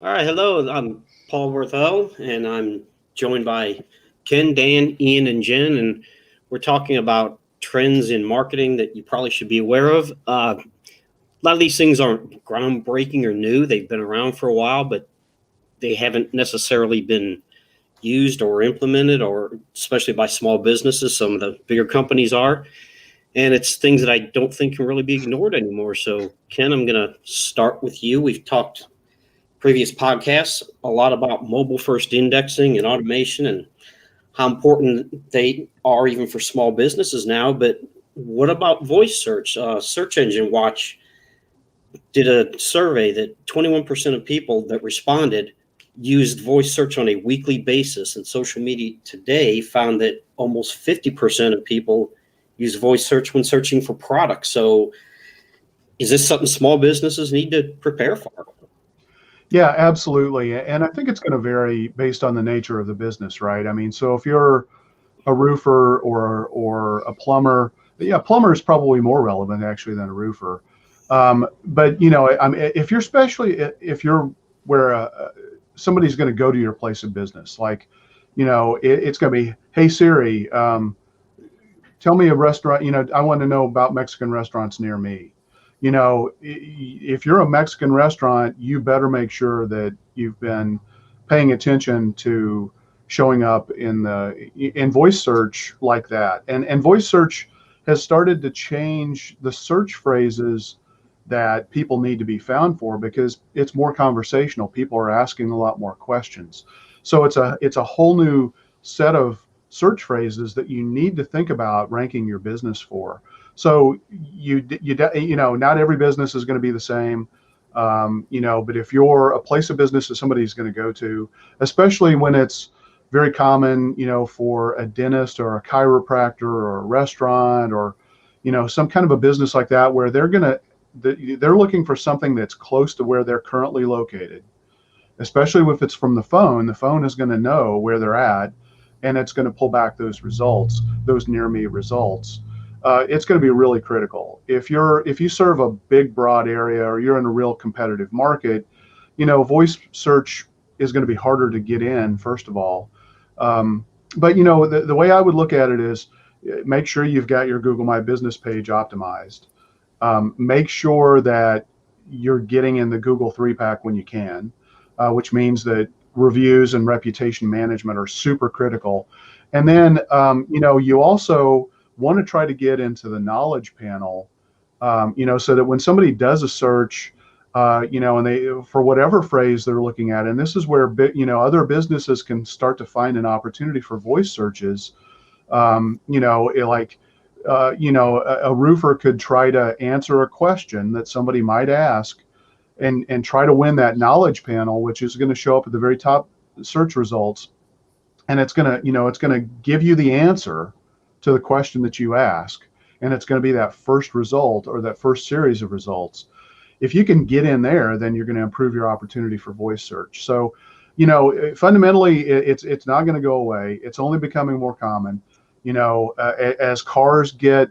All right, hello. I'm Paul Worthell, and I'm joined by Ken, Dan, Ian, and Jen, and we're talking about trends in marketing that you probably should be aware of. A lot of these things aren't groundbreaking or new; they've been around for a while, but they haven't necessarily been used or implemented, or especially by small businesses. Some of the bigger companies are, and it's things that I don't think can really be ignored anymore. So, Ken, I'm going to start with you. We've talked previous podcasts a lot about mobile first indexing and automation and how important they are even for small businesses now. But what about voice search? Search Engine Watch did a survey that 21% of people that responded used voice search on a weekly basis, and Social Media Today found that almost 50% of people use voice search when searching for products. So is this something small businesses need to prepare for? Yeah, absolutely. And I think it's going to vary based on the nature of the business, right? I mean, so if you're a roofer or a plumber, yeah, plumber is probably more relevant actually than a roofer. But I mean, if you're especially if you're where somebody's going to go to your place of business, like, it's going to be, hey Siri, tell me a restaurant. I want to know about Mexican restaurants near me. If you're a Mexican restaurant, you better make sure that you've been paying attention to showing up in voice search like that. And voice search has started to change the search phrases that people need to be found for because it's more conversational. People are asking a lot more questions. So it's a whole new set of search phrases that you need to think about ranking your business for. So not every business is going to be the same. But if you're a place of business that somebody's going to go to, especially when it's very common, for a dentist or a chiropractor or a restaurant or, some kind of a business like that, where they're looking for something that's close to where they're currently located, especially if it's from the phone is going to know where they're at, and it's going to pull back those results, those near me results. It's going to be really critical. If you serve a big, broad area or you're in a real competitive market, voice search is going to be harder to get in, first of all. But the way I would look at it is make sure you've got your Google My Business page optimized. Make sure that you're getting in the Google 3-pack when you can, which means that reviews and reputation management are super critical. And then, you also want to try to get into the knowledge panel, so that when somebody does a search, and they, for whatever phrase they're looking at, and this is where, other businesses can start to find an opportunity for voice searches. Like, a roofer could try to answer a question that somebody might ask and try to win that knowledge panel, which is going to show up at the very top search results. And it's going to give you the answer to the question that you ask. And it's going to be that first result or that first series of results. If you can get in there, then you're going to improve your opportunity for voice search. So, fundamentally, it's not going to go away. It's only becoming more common. As cars get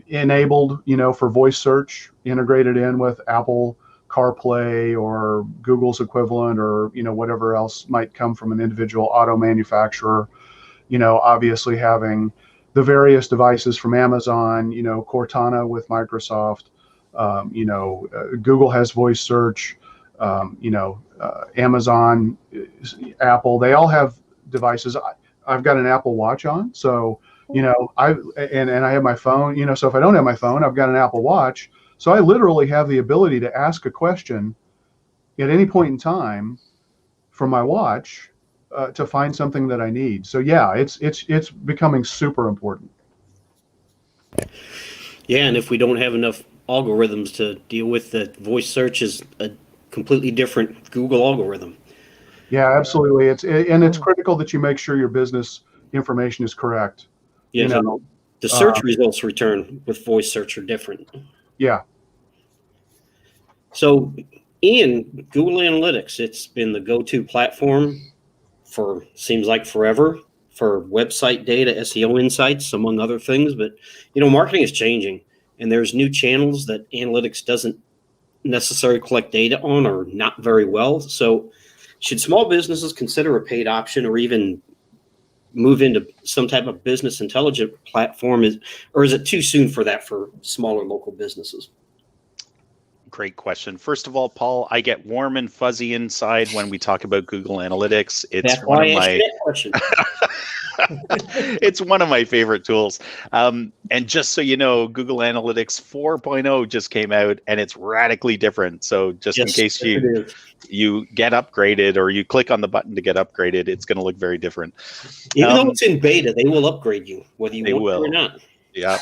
enabled, for voice search, integrated in with Apple CarPlay or Google's equivalent, or whatever else might come from an individual auto manufacturer. Obviously having the various devices from Amazon, Cortana with Microsoft, Google has voice search, Amazon, Apple, they all have devices. I've got an Apple Watch on, so and I have my phone. So if I don't have my phone, I've got an Apple Watch. So I literally have the ability to ask a question at any point in time from my watch to find something that I need. So yeah, it's becoming super important. Yeah, and if we don't have enough algorithms to deal with, the voice search is a completely different Google algorithm. Yeah, absolutely. It's critical that you make sure your business information is correct. You Yes, know, and the uh, search results return with voice search are different. yeah. So, Ian, Google Analytics, it's been the go-to platform for seems like forever for website data, SEO insights, among other things. But marketing is changing, and there's new channels that analytics doesn't necessarily collect data on or not very well. So should small businesses consider a paid option or even move into some type of business intelligence platform? Or is it too soon for that for smaller local businesses? Great question. First of all, Paul, I get warm and fuzzy inside when we talk about Google Analytics. It's That's why I asked you that question. It's one of my favorite tools. And just so you know, Google Analytics 4.0 just came out, and it's radically different. So just in case you get upgraded or you click on the button to get upgraded, it's going to look very different. Even though it's in beta, they will upgrade you, whether you want to or not. Yeah.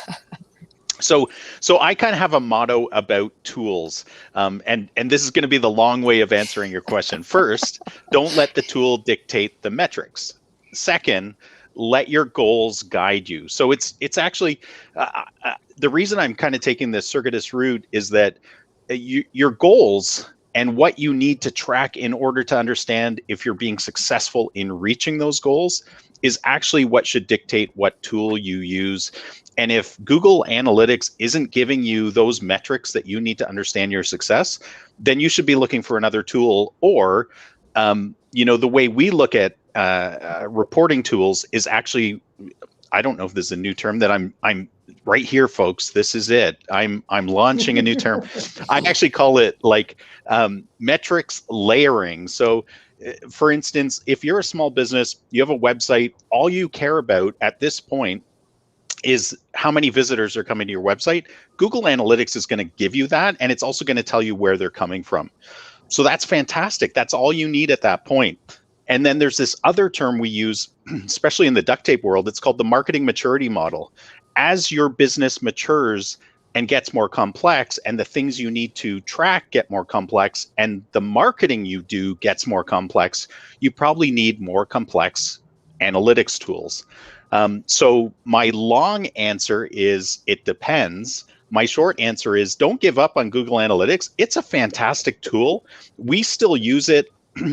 So I kind of have a motto about tools, and this is going to be the long way of answering your question. First, don't let the tool dictate the metrics. Second, let your goals guide you. So it's actually the reason I'm kind of taking this circuitous route is that your goals and what you need to track in order to understand if you're being successful in reaching those goals is actually what should dictate what tool you use. And if Google Analytics isn't giving you those metrics that you need to understand your success, then you should be looking for another tool. Or, the way we look at reporting tools is actually, I don't know if this is a new term that I'm right here, folks. This is it. I'm launching a new term. I actually call it like metrics layering. So, for instance, if you're a small business, you have a website, all you care about at this point is how many visitors are coming to your website. Google Analytics is going to give you that, and it's also going to tell you where they're coming from. So that's fantastic. That's all you need at that point. And then there's this other term we use, especially in the duct tape world. It's called the marketing maturity model. As your business matures and gets more complex, and the things you need to track get more complex, and the marketing you do gets more complex, you probably need more complex analytics tools. So my long answer is it depends. My short answer is don't give up on Google Analytics. It's a fantastic tool. We still use it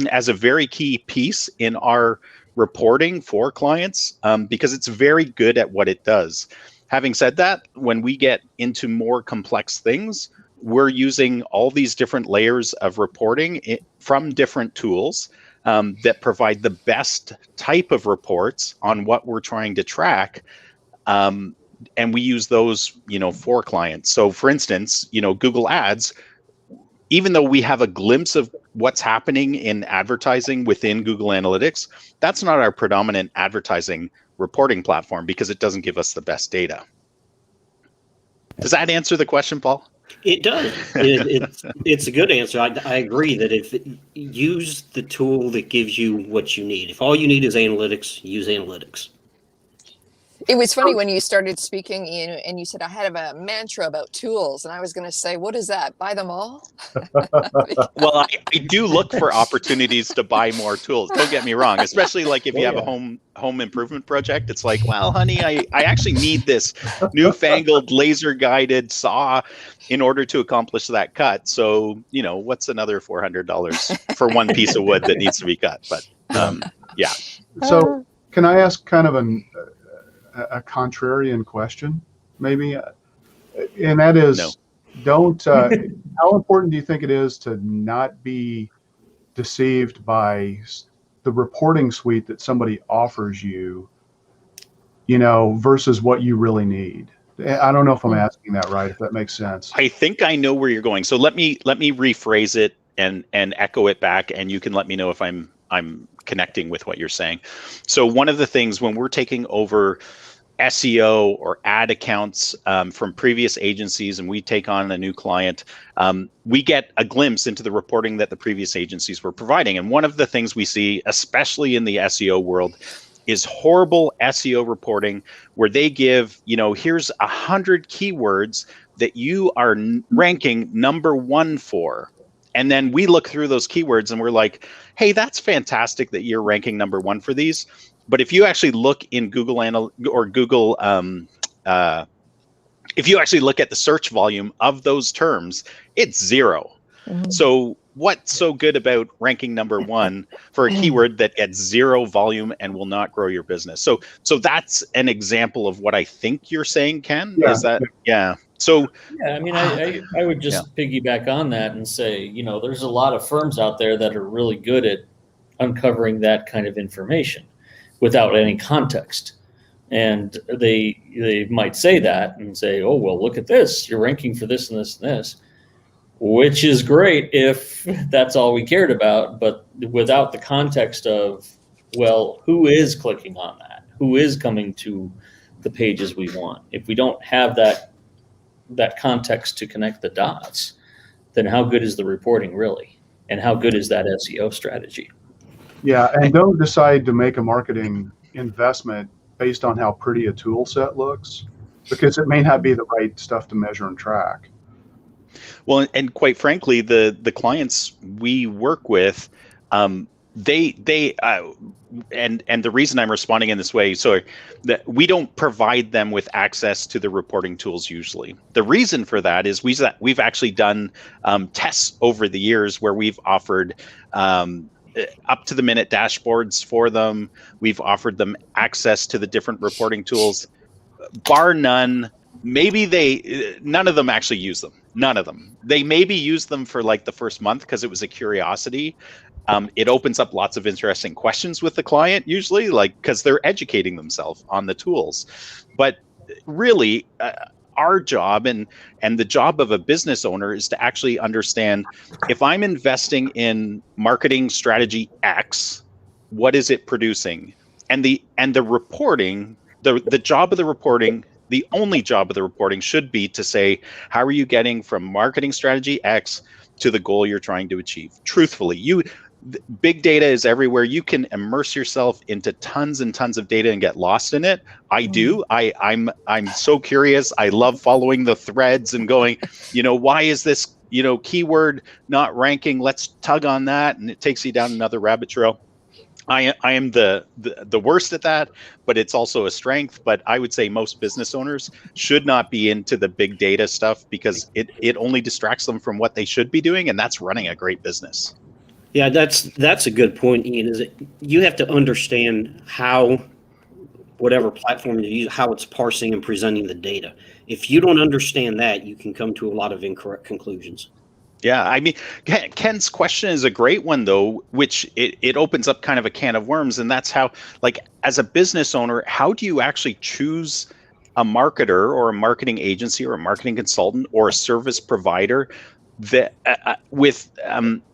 as a very key piece in our reporting for clients because it's very good at what it does. Having said that, when we get into more complex things, we're using all these different layers of reporting from different tools that provide the best type of reports on what we're trying to track. And we use those, for clients. So for instance, Google Ads, even though we have a glimpse of what's happening in advertising within Google Analytics, that's not our predominant advertising reporting platform because it doesn't give us the best data. Does that answer the question, Paul? It does. It's a good answer. I agree that if use the tool that gives you what you need. If all you need is analytics, use analytics. It was funny when you started speaking, Ian, and you said I had a mantra about tools, and I was going to say, what is that? Buy them all? Well, I do look for opportunities to buy more tools. Don't get me wrong, especially like if you have a home improvement project. It's like, well, honey, I actually need this newfangled laser guided saw in order to accomplish that cut. So, what's another $400 for one piece of wood that needs to be cut? But yeah. So can I ask kind of a contrarian question, maybe, and that is, how important do you think it is to not be deceived by the reporting suite that somebody offers you, versus what you really need? I don't know if I'm asking that right, if that makes sense. I think I know where you're going. So let me rephrase it and echo it back, and you can let me know if I'm connecting with what you're saying. So one of the things when we're taking over SEO or ad accounts from previous agencies and we take on a new client, we get a glimpse into the reporting that the previous agencies were providing. And one of the things we see, especially in the SEO world, is horrible SEO reporting where they give, here's 100 keywords that you are ranking number 1 for. And then we look through those keywords and we're like, hey, that's fantastic that you're ranking number 1 for these. But if you actually look in Google if you actually look at the search volume of those terms, it's 0. Mm-hmm. So what's so good about ranking number 1 for a keyword that gets 0 volume and will not grow your business? So that's an example of what I think you're saying, Ken. Yeah. Is that, yeah. So Yeah, I mean, I would just piggyback on that and say, there's a lot of firms out there that are really good at uncovering that kind of information without any context. And they might say that and say, oh, well, look at this. You're ranking for this and this and this, which is great if that's all we cared about. But without the context of, well, who is clicking on that? Who is coming to the pages we want? If we don't have that context to connect the dots, then how good is the reporting really? And how good is that SEO strategy? Yeah, and don't decide to make a marketing investment based on how pretty a tool set looks, because it may not be the right stuff to measure and track. Well, and quite frankly, the clients we work with, they and the reason I'm responding in this way, so that we don't provide them with access to the reporting tools usually. The reason for that is we've actually done tests over the years where we've offered up to the minute dashboards for them. We've offered them access to the different reporting tools. Bar none, none of them actually use them. None of them. They maybe use them for like the first month because it was a curiosity. It opens up lots of interesting questions with the client usually, like because they're educating themselves on the tools. But really, our job and the job of a business owner is to actually understand, if I'm investing in marketing strategy X, what is it producing? And the reporting, the job of the reporting, the only job of the reporting should be to say, how are you getting from marketing strategy X to the goal you're trying to achieve? Truthfully, big data is everywhere. You can immerse yourself into tons and tons of data and get lost in it. I do. I'm so curious. I love following the threads and going, why is this, keyword not ranking? Let's tug on that. And it takes you down another rabbit trail. I am the worst at that, but it's also a strength. But I would say most business owners should not be into the big data stuff because it only distracts them from what they should be doing. And that's running a great business. Yeah, that's a good point, Ian. Is it you have to understand how whatever platform you use, how it's parsing and presenting the data. If you don't understand that, you can come to a lot of incorrect conclusions. Yeah, I mean, Ken's question is a great one, though, which it opens up kind of a can of worms. And that's how, like, as a business owner, how do you actually choose a marketer or a marketing agency or a marketing consultant or a service provider that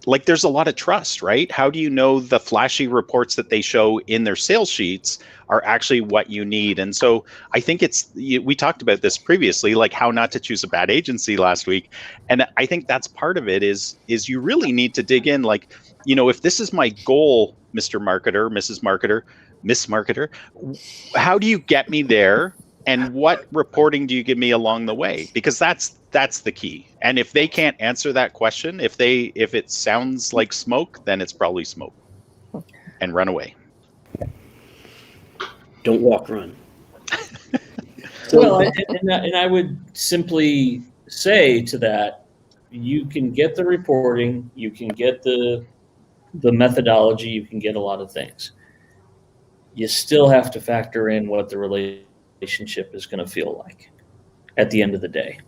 like there's a lot of trust, right? How do you know the flashy reports that they show in their sales sheets are actually what you need? And so I think we talked about this previously, like how not to choose a bad agency last week. And I think that's part of it is you really need to dig in, like, if this is my goal, Mr. Marketer, Mrs. Marketer, Miss Marketer, how do you get me there? And what reporting do you give me along the way? Because that's the key. And if they can't answer that question, if it sounds like smoke, then it's probably smoke. And run away. Don't walk, run. Well, and I would simply say to that, you can get the reporting, you can get the methodology, you can get a lot of things. You still have to factor in what the relationship is going to feel like at the end of the day.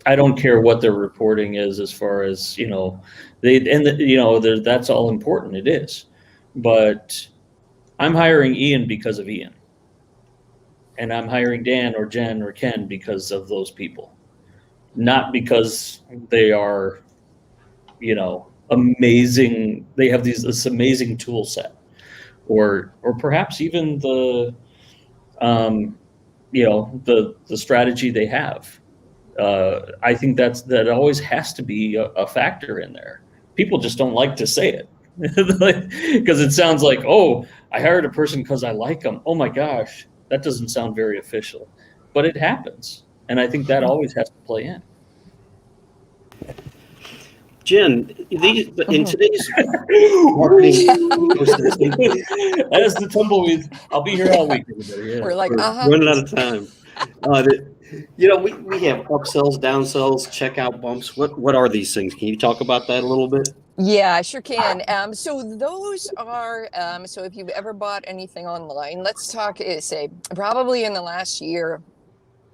I don't care what their reporting is as far as, that's all important. It is. But I'm hiring Ian because of Ian. And I'm hiring Dan or Jen or Ken because of those people. Not because they are, amazing. They have this amazing tool set. Or perhaps even the strategy they have. I think that always has to be a factor in there. People just don't like to say it because it sounds like, oh, I hired a person because I like them. Oh my gosh, that doesn't sound very official, but it happens. And I think that always has to play in. Jen, in today's marketing ecosystem, that is the tumbleweed. I'll be here all week, everybody. Yeah. We're like, running out of time. We have upsells, downsells, checkout bumps. What are these things? Can you talk about that a little bit? Yeah, I sure can. So those are, so if you've ever bought anything online, let's talk, say, probably in the last year,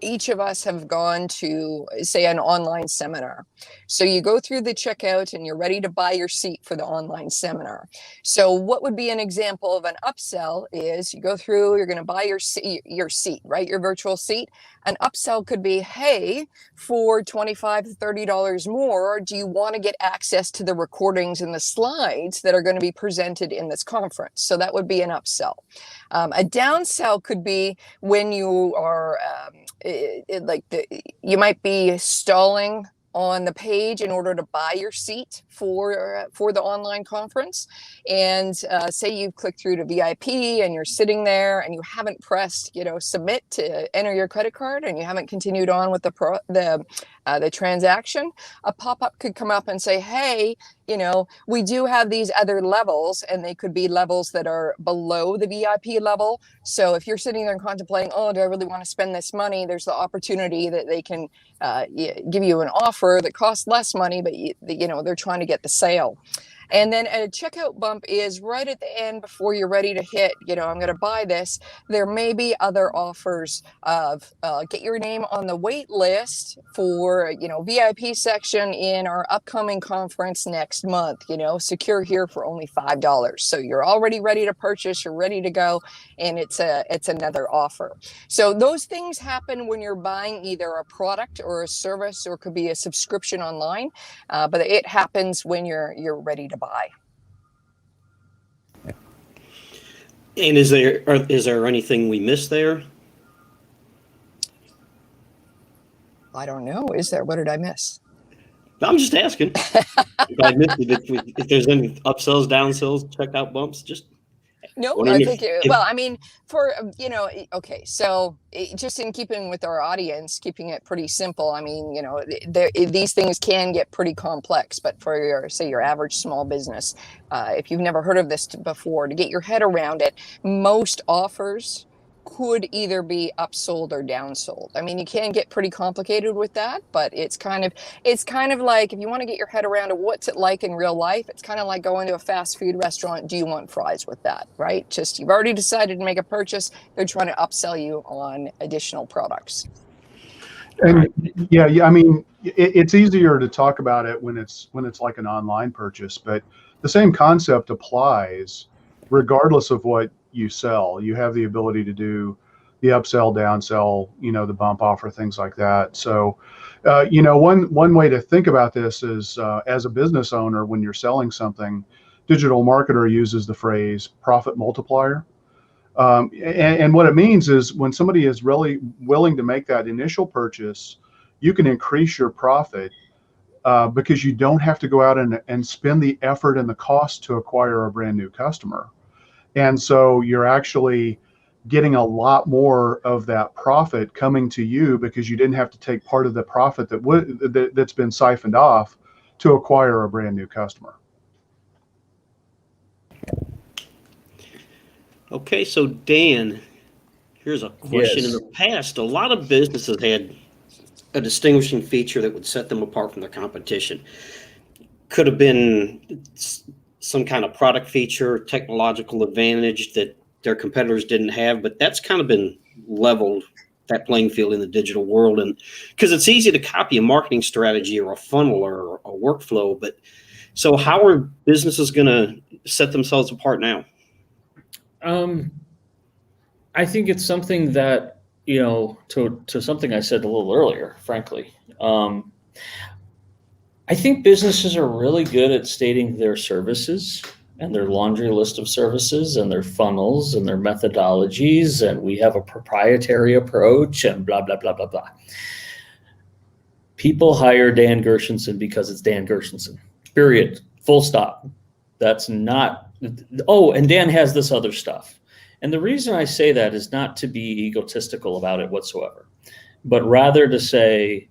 each of us have gone to, say, an online seminar. So you go through the checkout and you're ready to buy your seat for the online seminar. So what would be an example of an upsell is you go through, you're going to buy your seat, right? Your virtual seat. An upsell could be, hey, for $25 to $30 more, do you want to get access to the recordings and the slides that are going to be presented in this conference? So that would be an upsell. A downsell could be when you are you might be stalling on the page in order to buy your seat for the online conference, and say you've clicked through to VIP and you're sitting there and you haven't pressed submit to enter your credit card, and you haven't continued on with the transaction. A pop-up could come up and say, hey, we do have these other levels, and they could be levels that are below the VIP level. So if you're sitting there and contemplating, oh, do I really want to spend this money? There's the opportunity that they can give you an offer that costs less money, but they're trying to get the sale. And then a checkout bump is right at the end before you're ready to hit, I'm going to buy this. There may be other offers of get your name on the wait list for, VIP section in our upcoming conference next month, secure here for only $5. So you're already ready to purchase, you're ready to go, and it's another offer. So those things happen when you're buying either a product or a service, or it could be a subscription online, but it happens when you're ready to buy. And is there anything we missed there? I don't know. Is there? What did I miss? I'm just asking. If I missed it, if there's any upsells, downsells, checkout bumps, just no. I think okay. So just in keeping with our audience, keeping it pretty simple. I mean, these things can get pretty complex, but for your average small business, if you've never heard of this before, to get your head around it, most offers could either be upsold or downsold. I mean, you can get pretty complicated with that, but it's kind of like, if you want to get your head around what's it like in real life, it's kind of like going to a fast food restaurant. Do you want fries with that, right? Just, you've already decided to make a purchase. They're trying to upsell you on additional products. And yeah, I mean, it's easier to talk about it when it's like an online purchase, but the same concept applies regardless of what you sell. You have the ability to do the upsell, downsell, the bump offer, things like that. So, one way to think about this is, as a business owner, when you're selling something, digital marketer uses the phrase profit multiplier. And what it means is, when somebody is really willing to make that initial purchase, you can increase your profit because you don't have to go out and spend the effort and the cost to acquire a brand new customer. And so you're actually getting a lot more of that profit coming to you because you didn't have to take part of the profit that's been siphoned off to acquire a brand new customer. Okay, so Dan, here's a question. Yes. In the past, a lot of businesses had a distinguishing feature that would set them apart from their competition. Could have been some kind of product feature, technological advantage that their competitors didn't have, but that's kind of been leveled, that playing field, in the digital world. And because it's easy to copy a marketing strategy or a funnel or a workflow, but so how are businesses going to set themselves apart now? I think it's something that, to something I said a little earlier, frankly. I think businesses are really good at stating their services and their laundry list of services and their funnels and their methodologies, and we have a proprietary approach and blah, blah, blah, blah, blah. People hire Dan Gershenson because it's Dan Gershenson, period, full stop. That's not, and Dan has this other stuff. And the reason I say that is not to be egotistical about it whatsoever, but rather to say,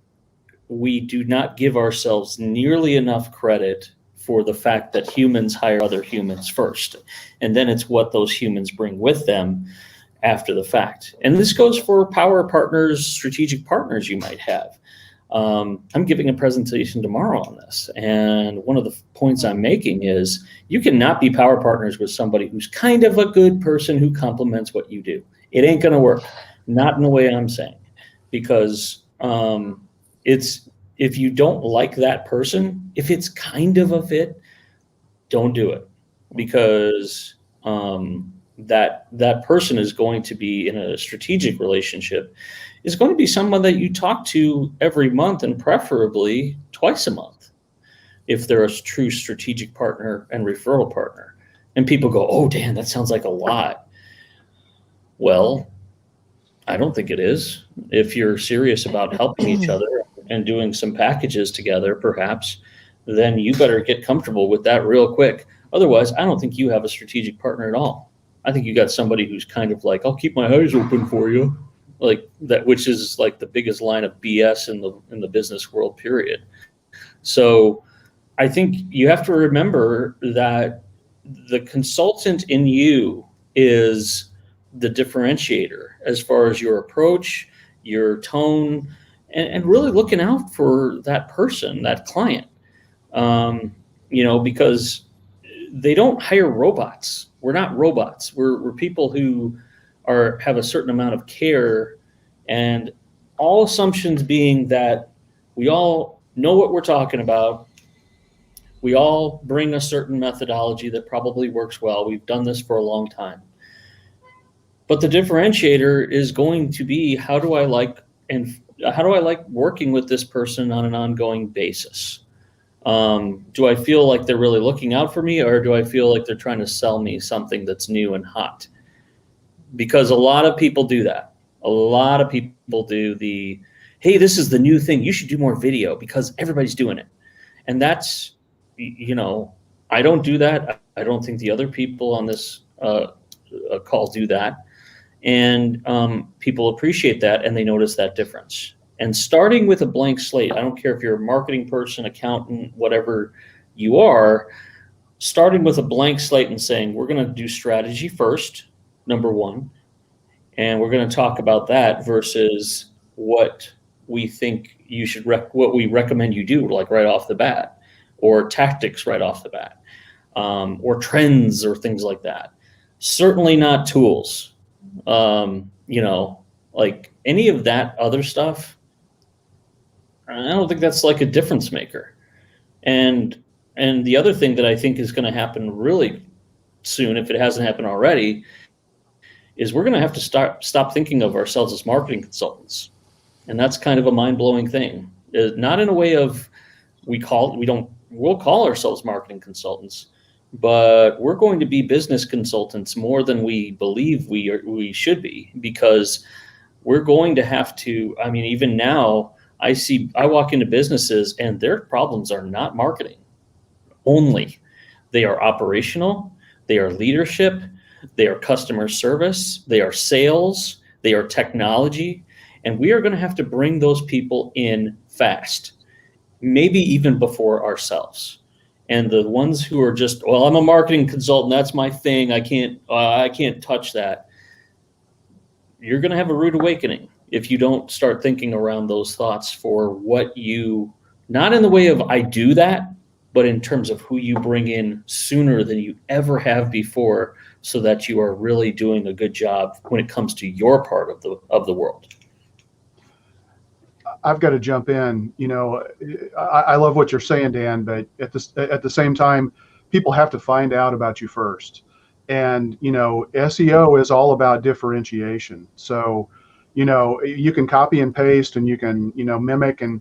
we do not give ourselves nearly enough credit for the fact that humans hire other humans first. And then it's what those humans bring with them after the fact. And this goes for power partners, strategic partners you might have. I'm giving a presentation tomorrow on this. And one of the points I'm making is you cannot be power partners with somebody who's kind of a good person who complements what you do. It ain't going to work. Not in the way I'm saying. because it's, if you don't like that person, if it's kind of a fit, don't do it, because that person is going to be in a strategic relationship, is going to be someone that you talk to every month, and preferably twice a month if they're a true strategic partner and referral partner. And people go, oh, Dan, that sounds like a lot. Well, I don't think it is. If you're serious about helping each other and doing some packages together, perhaps, then you better get comfortable with that real quick. Otherwise, I don't think you have a strategic partner at all. I think you got somebody who's kind of like, I'll keep my eyes open for you, like that, which is like the biggest line of BS in the business world, period. So I think you have to remember that the consultant in you is the differentiator as far as your approach, your tone, and really looking out for that person, that client. Because they don't hire robots. We're not robots. We're people who have a certain amount of care, and all assumptions being that we all know what we're talking about. We all bring a certain methodology that probably works well. We've done this for a long time. But the differentiator is going to be, how do I like working with this person on an ongoing basis? Do I feel like they're really looking out for me, or do I feel like they're trying to sell me something that's new and hot? Because a lot of people do that. A lot of people do the, hey, this is the new thing, you should do more video because everybody's doing it. And that's, I don't do that. I don't think the other people on this call do that. And people appreciate that, and they notice that difference. And starting with a blank slate, I don't care if you're a marketing person, accountant, whatever you are, starting with a blank slate and saying, we're going to do strategy first, number one, and we're going to talk about that versus what we think you should, what we recommend you do, like right off the bat, or tactics right off the bat, or trends or things like that. Certainly not tools. Like any of that other stuff, I don't think that's like a difference maker. And the other thing that I think is going to happen really soon, if it hasn't happened already, is we're going to have to stop thinking of ourselves as marketing consultants. And that's kind of a mind-blowing thing. Not in a way of we'll call ourselves marketing consultants, but we're going to be business consultants more than we believe we should be, because we're going to have to, even now, I walk into businesses and their problems are not marketing only. They are operational, they are leadership, they are customer service, they are sales, they are technology, and we are going to have to bring those people in fast, maybe even before ourselves. And the ones who are just, well, I'm a marketing consultant, that's my thing, I can't touch that. You're going to have a rude awakening if you don't start thinking around those thoughts for what you, not in the way of I do that, but in terms of who you bring in sooner than you ever have before, so that you are really doing a good job when it comes to your part of the world. I've got to jump in. I love what you're saying, Dan, but at the same time, people have to find out about you first. And, SEO is all about differentiation. So, you can copy and paste, and you can, mimic and,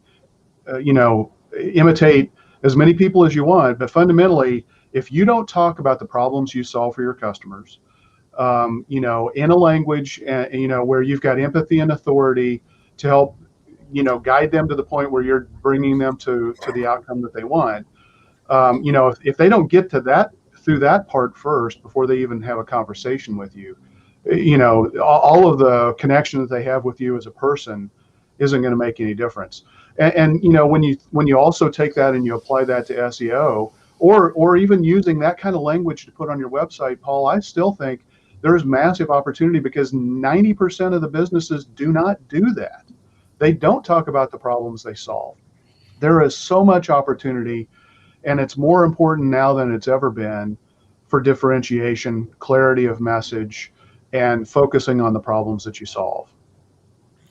imitate as many people as you want. But fundamentally, if you don't talk about the problems you solve for your customers, in a language, where you've got empathy and authority to help, guide them to the point where you're bringing them to the outcome that they want. If they don't get to that through that part first before they even have a conversation with you, all of the connection that they have with you as a person isn't going to make any difference. And when you also take that and you apply that to SEO, or even using that kind of language to put on your website, Paul, I still think there is massive opportunity, because 90% of the businesses do not do that. They don't talk about the problems they solve. There is so much opportunity, and it's more important now than it's ever been for differentiation, clarity of message, and focusing on the problems that you solve.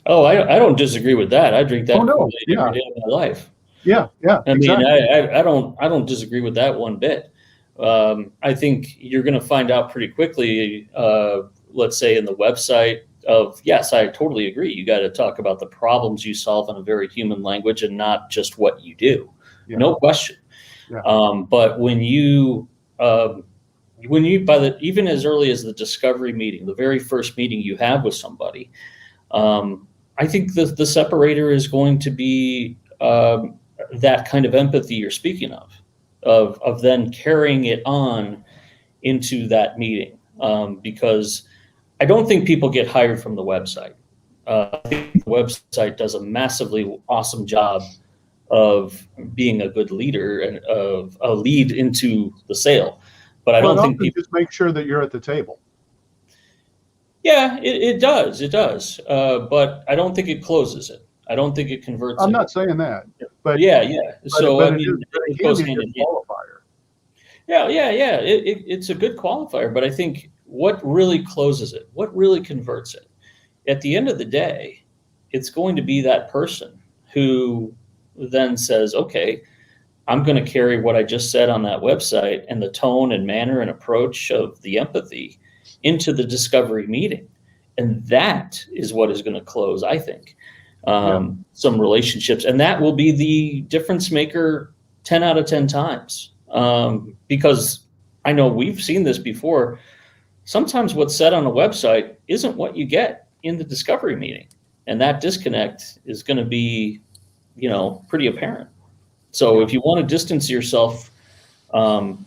Oh, I don't disagree with that. I drink that Oh, no. Kool-Aid every day of my life. Yeah, I mean, exactly. I don't disagree with that one bit. I think you're going to find out pretty quickly. Let's say in the website of yes, I totally agree. You got to talk about the problems you solve in a very human language and not just what you do. Yeah. No question. Yeah. But when you even as early as the discovery meeting, the very first meeting you have with somebody, I think the separator is going to be that kind of empathy you're speaking of then carrying it on into that meeting, because I don't think people get hired from the website. I think the website does a massively awesome job of being a good leader and of a lead into the sale. But I don't think people just make sure that you're at the table. Yeah, it does. It does. But I don't think it closes it. I don't think it converts I'm it. not saying that, but Yeah, yeah. So but I mean, it goes hand in hand. Qualifier. Yeah, yeah, yeah. It's a good qualifier, but I think what really closes it, what really converts it, at the end of the day, it's going to be that person who then says, okay, I'm going to carry what I just said on that website and the tone and manner and approach of the empathy into the discovery meeting. And that is what is going to close, I think, some relationships. And that will be the difference maker 10 out of 10 times. Because I know we've seen this before. Sometimes what's said on a website isn't what you get in the discovery meeting. And that disconnect is going to be, pretty apparent. So if you want to distance yourself, bring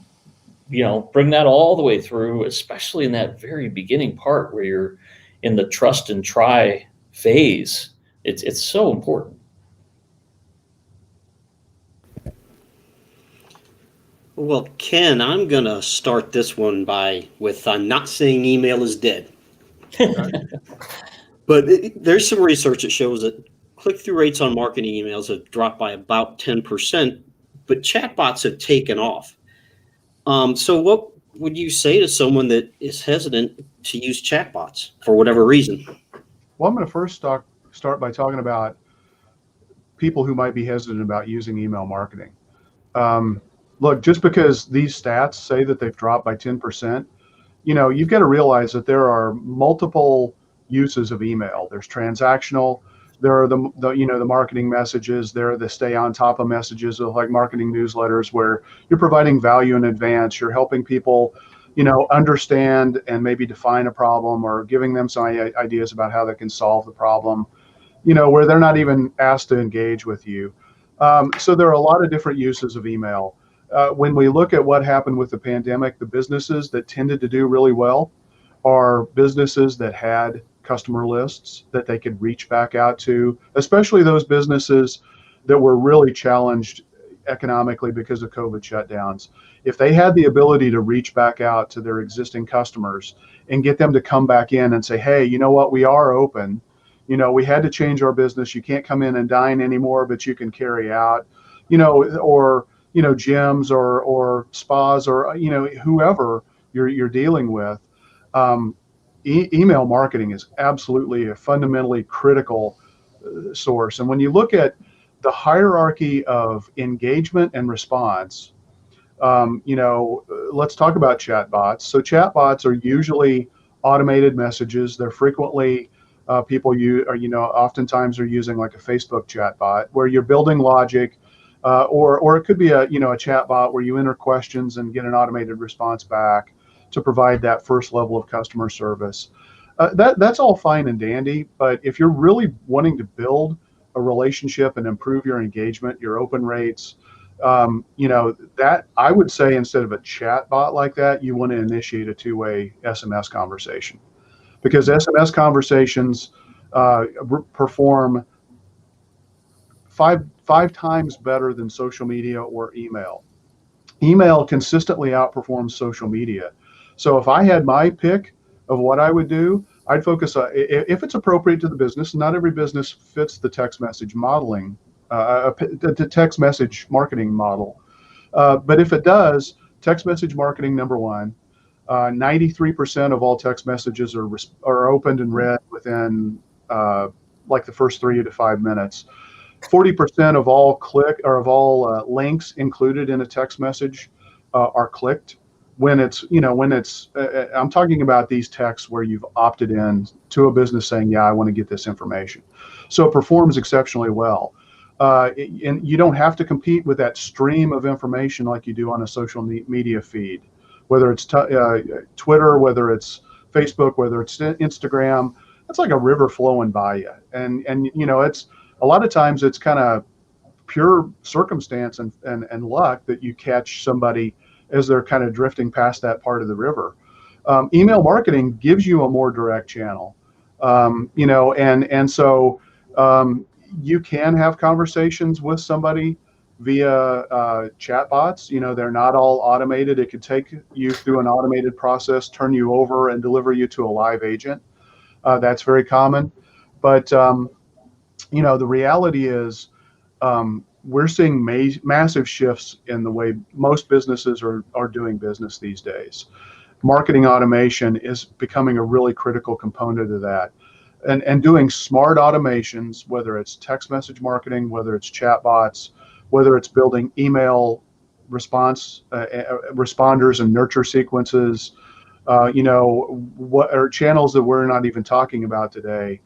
that all the way through, especially in that very beginning part where you're in the trust and try phase. It's so important. Well, Ken, I'm going to start this one with I'm not saying email is dead. But there's some research that shows that click-through rates on marketing emails have dropped by about 10%, but chatbots have taken off. So what would you say to someone that is hesitant to use chatbots for whatever reason? Well, I'm going to first start by talking about people who might be hesitant about using email marketing. Look, just because these stats say that they've dropped by 10%, you've got to realize that there are multiple uses of email. There's transactional. There are the marketing messages. There are the stay on top of messages of like marketing newsletters where you're providing value in advance. You're helping people, understand and maybe define a problem or giving them some ideas about how they can solve the problem, where they're not even asked to engage with you. So there are a lot of different uses of email. When we look at what happened with the pandemic, the businesses that tended to do really well are businesses that had customer lists that they could reach back out to, especially those businesses that were really challenged economically because of COVID shutdowns. If they had the ability to reach back out to their existing customers and get them to come back in and say, hey, you know what, we are open. We had to change our business. You can't come in and dine anymore, but you can carry out, or gyms or spas or whoever you're dealing with. Email marketing is absolutely a fundamentally critical source. And when you look at the hierarchy of engagement and response, let's talk about chatbots. So chatbots are usually automated messages. They're frequently people oftentimes are using like a Facebook chatbot where you're building logic, or it could be a chatbot where you enter questions and get an automated response back to provide that first level of customer service. That's all fine and dandy, but if you're really wanting to build a relationship and improve your engagement, your open rates, that I would say instead of a chat bot like that, you want to initiate a two-way SMS conversation, because SMS conversations perform five times better than social media or email. Email consistently outperforms social media. So if I had my pick of what I would do, I'd focus on, if it's appropriate to the business. Not every business fits the text message modeling, the text message marketing model. But if it does, text message marketing, number one. 93% of all text messages are opened and read within like the first 3 to 5 minutes. 40% of all links included in a text message are clicked. When I'm talking about these texts where you've opted in to a business saying, yeah, I want to get this information. So it performs exceptionally well. And you don't have to compete with that stream of information like you do on a social media feed, whether it's Twitter, whether it's Facebook, whether it's Instagram. It's like a river flowing by you. And it's a lot of times it's kind of pure circumstance and luck that you catch somebody as they're kind of drifting past that part of the river. Email marketing gives you a more direct channel, and so you can have conversations with somebody via chatbots. They're not all automated. It could take you through an automated process, turn you over, and deliver you to a live agent. That's very common. But the reality is, we're seeing massive shifts in the way most businesses are doing business these days. Marketing automation is becoming a really critical component of that. And doing smart automations, whether it's text message marketing, whether it's chatbots, whether it's building email responders and nurture sequences, what are channels that we're not even talking about today.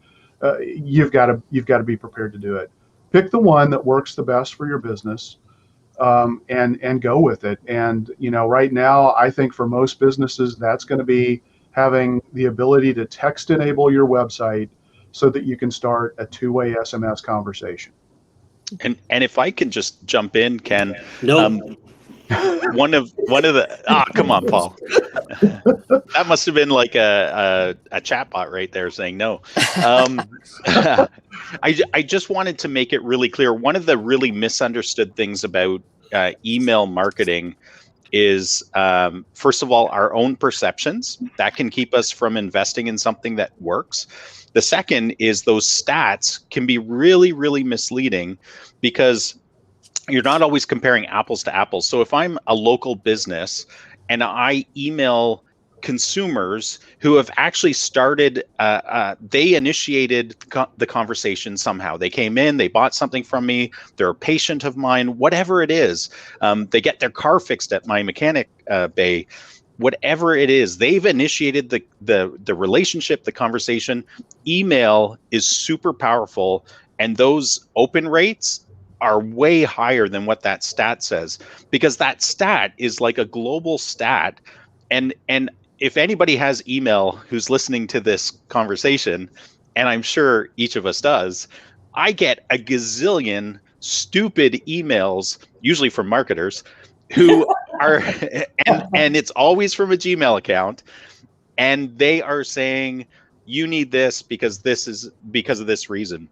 You've got to be prepared to do it. Pick the one that works the best for your business, and go with it. And right now, I think for most businesses, that's going to be having the ability to text enable your website so that you can start a two-way SMS conversation. And if I can just jump in, Ken. No. One of the come on, Paul. That must have been like a chatbot right there saying no. I just wanted to make it really clear. One of the really misunderstood things about email marketing is, first of all, our own perceptions that can keep us from investing in something that works. The second is those stats can be really, really misleading because you're not always comparing apples to apples. So if I'm a local business and I email consumers who have actually started, they initiated the conversation somehow. They came in, they bought something from me, they're a patient of mine, whatever it is. They get their car fixed at my mechanic bay. Whatever it is, they've initiated the relationship, the conversation. Email is super powerful, and those open rates are way higher than what that stat says, because that stat is like a global stat. And if anybody has email who's listening to this conversation, and I'm sure each of us does, I get a gazillion stupid emails, usually from marketers, who are, and it's always from a Gmail account, and they are saying, you need this because of this reason.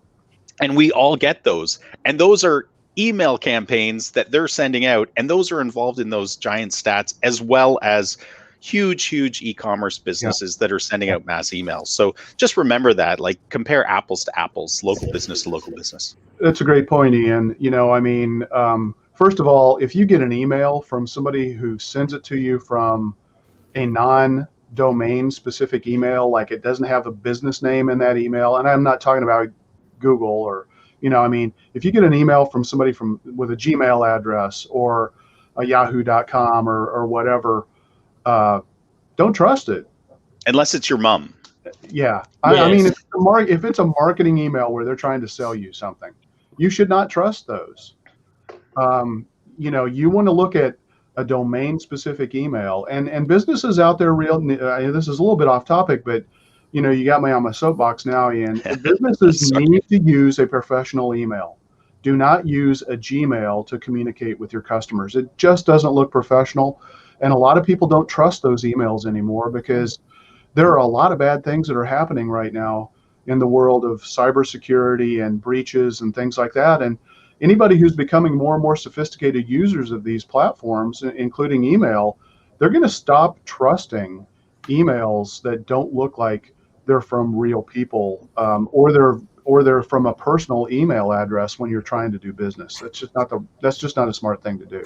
And we all get those. And those are email campaigns that they're sending out. And those are involved in those giant stats, as well as huge e-commerce businesses that are sending out mass emails. So just remember that, like, compare apples to apples, local business to local business. That's a great point, Ian. First of all, if you get an email from somebody who sends it to you from a non-domain specific email, like it doesn't have a business name in that email, and I'm not talking about Google or, if you get an email from somebody with a Gmail address or a yahoo.com or whatever, don't trust it. Unless it's your mom. Yeah. Yes. I mean, if it's a marketing email where they're trying to sell you something, you should not trust those. You want to look at a domain specific email, and businesses out there, this is a little bit off topic, but you got me on my soapbox now, Ian. Businesses need to use a professional email. Do not use a Gmail to communicate with your customers. It just doesn't look professional. And a lot of people don't trust those emails anymore because there are a lot of bad things that are happening right now in the world of cybersecurity and breaches and things like that. And anybody who's becoming more and more sophisticated users of these platforms, including email, they're going to stop trusting emails that don't look like they're from real people, or they're from a personal email address when you're trying to do business. That's just not a smart thing to do.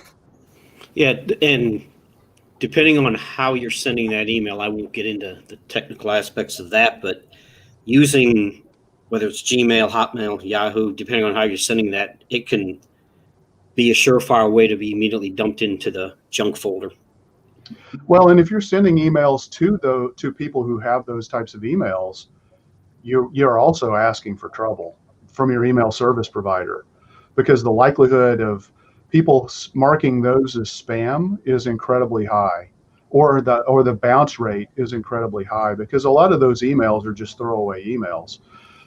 Yeah, and depending on how you're sending that email, I won't get into the technical aspects of that, but using whether it's Gmail, Hotmail, Yahoo, depending on how you're sending that, it can be a surefire way to be immediately dumped into the junk folder. Well, and if you're sending emails to people who have those types of emails, you're also asking for trouble from your email service provider, because the likelihood of people marking those as spam is incredibly high, or the bounce rate is incredibly high, because a lot of those emails are just throwaway emails.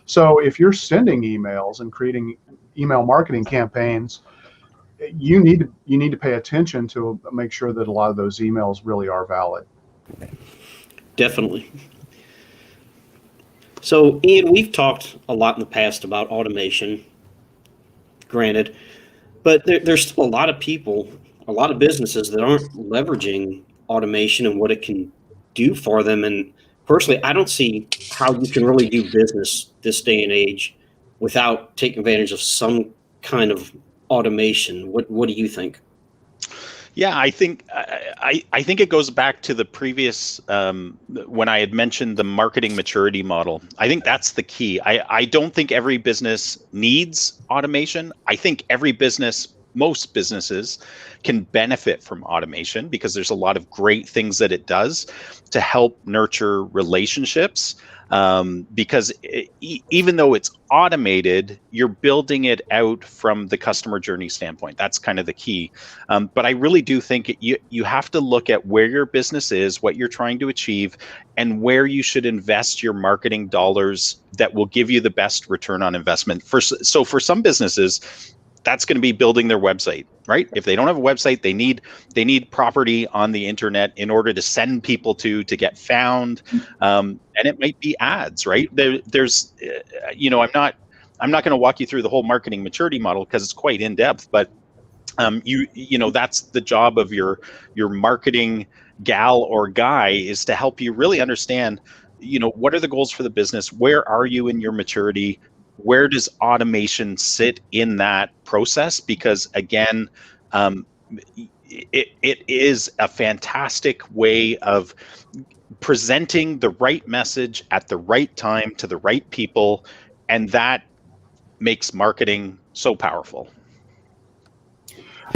So if you're sending emails and creating email marketing campaigns, you need to pay attention to make sure that a lot of those emails really are valid. Definitely. So, Ian, we've talked a lot in the past about automation, granted, but there's still a lot of people, a lot of businesses that aren't leveraging automation and what it can do for them. And personally, I don't see how you can really do business this day and age without taking advantage of some kind of automation. What do you think? Yeah, I think it goes back to the previous when I had mentioned the marketing maturity model. I think that's the key. I don't think every business needs automation. I think most businesses can benefit from automation because there's a lot of great things that it does to help nurture relationships. Because even though it's automated, you're building it out from the customer journey standpoint. That's kind of the key. But I really do think you have to look at where your business is, what you're trying to achieve, and where you should invest your marketing dollars that will give you the best return on investment. So for some businesses, that's going to be building their website, right? If they don't have a website, they need property on the internet in order to send people to get found, and it might be ads, right? There's, I'm not going to walk you through the whole marketing maturity model because it's quite in depth, but that's the job of your marketing gal or guy, is to help you really understand, what are the goals for the business? Where are you in your maturity? Where does automation sit in that process? Because again, it is a fantastic way of presenting the right message at the right time to the right people, and that makes marketing so powerful.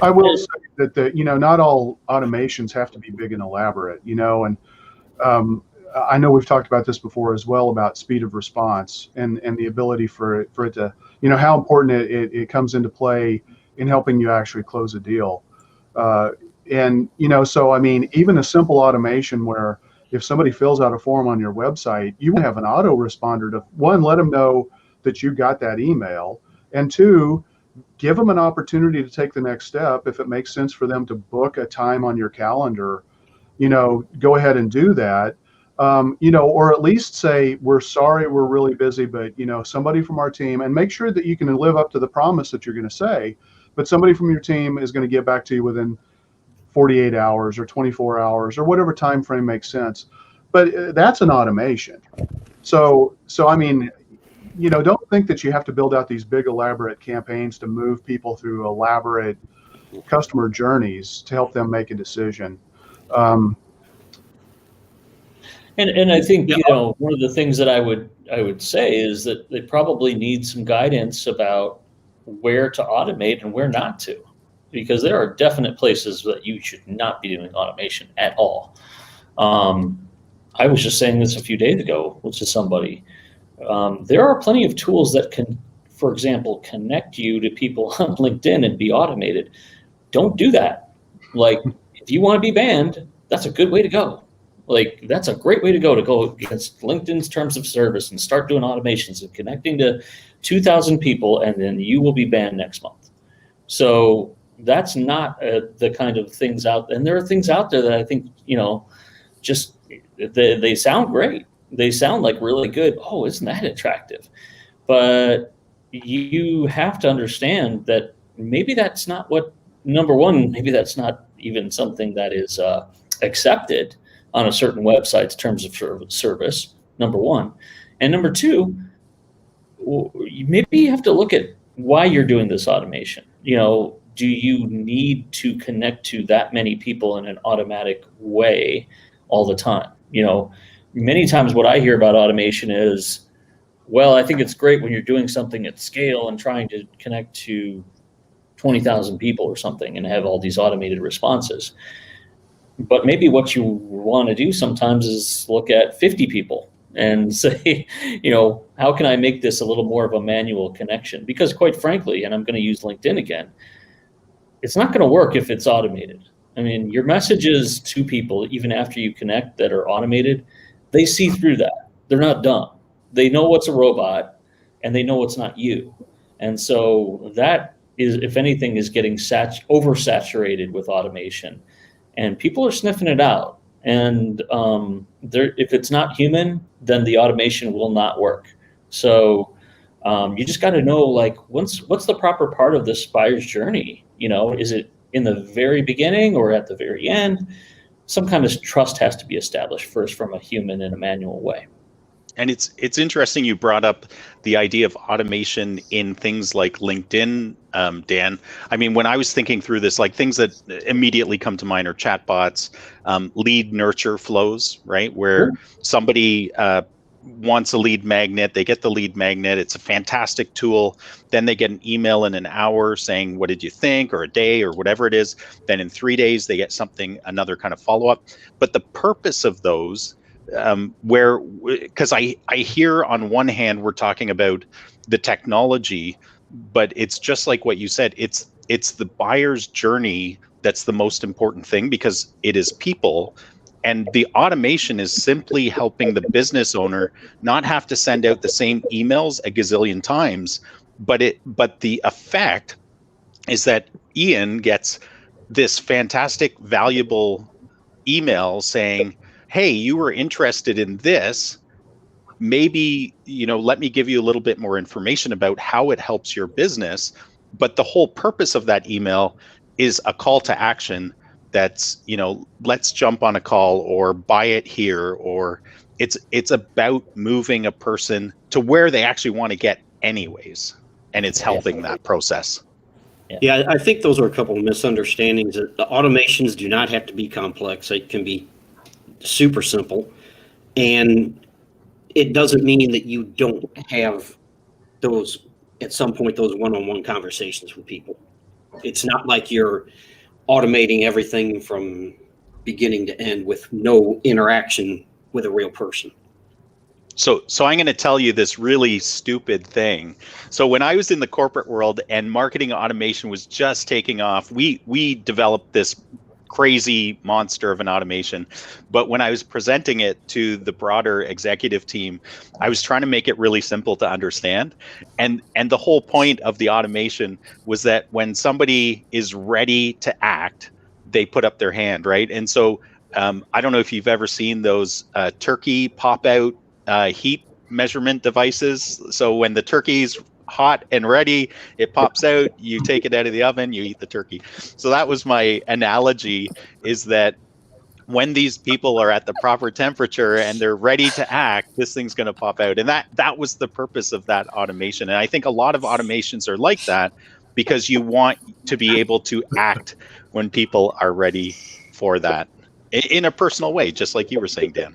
I will say that not all automations have to be big and elaborate, and I know we've talked about this before as well, about speed of response and the ability for it to, how important it comes into play in helping you actually close a deal. So I mean, even a simple automation where if somebody fills out a form on your website, you have an autoresponder to, one, let them know that you got that email, and two, give them an opportunity to take the next step. If it makes sense for them to book a time on your calendar, go ahead and do that. Or at least say, we're sorry, we're really busy, but somebody from our team, and make sure that you can live up to the promise that you're going to say, but somebody from your team is going to get back to you within 48 hours or 24 hours or whatever time frame makes sense. But that's an automation. So I mean, don't think that you have to build out these big elaborate campaigns to move people through elaborate customer journeys to help them make a decision. And I think, one of the things that I would say is that they probably need some guidance about where to automate and where not to, because there are definite places that you should not be doing automation at all. I was just saying this a few days ago to somebody. There are plenty of tools that can, for example, connect you to people on LinkedIn and be automated. Don't do that. Like, if you want to be banned, that's a good way to go. Like, that's a great way to go against LinkedIn's terms of service and start doing automations and connecting to 2,000 people, and then you will be banned next month. So that's not the kind of things out there. And there are things out there that I think, just they sound great. They sound like really good. Oh, isn't that attractive? But you have to understand that maybe that's not number one, maybe that's not even something that is accepted on a certain website's terms of service, number one. And number two, maybe you have to look at why you're doing this automation. Do you need to connect to that many people in an automatic way all the time? Many times what I hear about automation is, Well, I think it's great when you're doing something at scale and trying to connect to 20,000 people or something and have all these automated responses. But maybe what you want to do sometimes is look at 50 people and say, how can I make this a little more of a manual connection? Because quite frankly, and I'm going to use LinkedIn again, it's not going to work if it's automated. I mean, your messages to people, even after you connect, that are automated, they see through that. They're not dumb. They know what's a robot, and they know it's not you. And so that is, if anything, is getting oversaturated with automation, and people are sniffing it out. And if it's not human, then the automation will not work. So you just got to know, like, what's the proper part of this buyer's journey? Is it in the very beginning or at the very end? Some kind of trust has to be established first from a human in a manual way. And it's interesting you brought up the idea of automation in things like LinkedIn, Dan. I mean, when I was thinking through this, like, things that immediately come to mind are chatbots, lead nurture flows, right? Where somebody wants a lead magnet, they get the lead magnet. It's a fantastic tool. Then they get an email in an hour saying, what did you think, or a day, or whatever it is. Then in 3 days, they get another kind of follow-up. But the purpose of those, because I hear on one hand we're talking about the technology, but it's just like what you said, it's the buyer's journey that's the most important thing, because it is people, and the automation is simply helping the business owner not have to send out the same emails a gazillion times, but the effect is that Ian gets this fantastic, valuable email saying, hey, you were interested in this. Maybe, let me give you a little bit more information about how it helps your business. But the whole purpose of that email is a call to action that's, let's jump on a call, or buy it here, or it's about moving a person to where they actually want to get anyways. And it's helping that process. Yeah, I think those are a couple of misunderstandings. The automations do not have to be complex. It can be super simple, and it doesn't mean that you don't have those at some point, those one-on-one conversations with people. It's not like you're automating everything from beginning to end with no interaction with a real person. So I'm going to tell you this really stupid thing. So when I was in the corporate world and marketing automation was just taking off, we developed this crazy monster of an automation. But when I was presenting it to the broader executive team, I was trying to make it really simple to understand. And the whole point of the automation was that when somebody is ready to act, they put up their hand, right? And so I don't know if you've ever seen those turkey pop-out heat measurement devices. So when the turkey's hot and ready, it pops out, you take it out of the oven, you eat the turkey. So that was my analogy, is that when these people are at the proper temperature and they're ready to act, this thing's going to pop out. And that was the purpose of that automation. And I think a lot of automations are like that, because you want to be able to act when people are ready for that in a personal way, just like you were saying, Dan.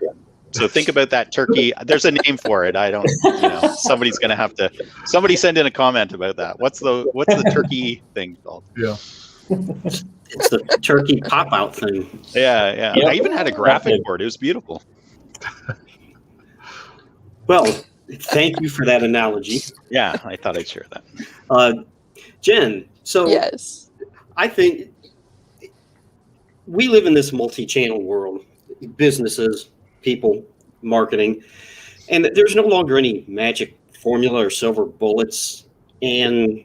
So think about that turkey. There's a name for it. I don't, somebody's going to have to, somebody send in a comment about that. What's the turkey thing called? Yeah. It's the turkey pop-out thing. Yeah. I even had a graphic board. It was beautiful. Well, thank you for that analogy. Yeah, I thought I'd share that. Jen, so Yes. I think we live in this multi-channel world, businesses, people, marketing, and there's no longer any magic formula or silver bullets. And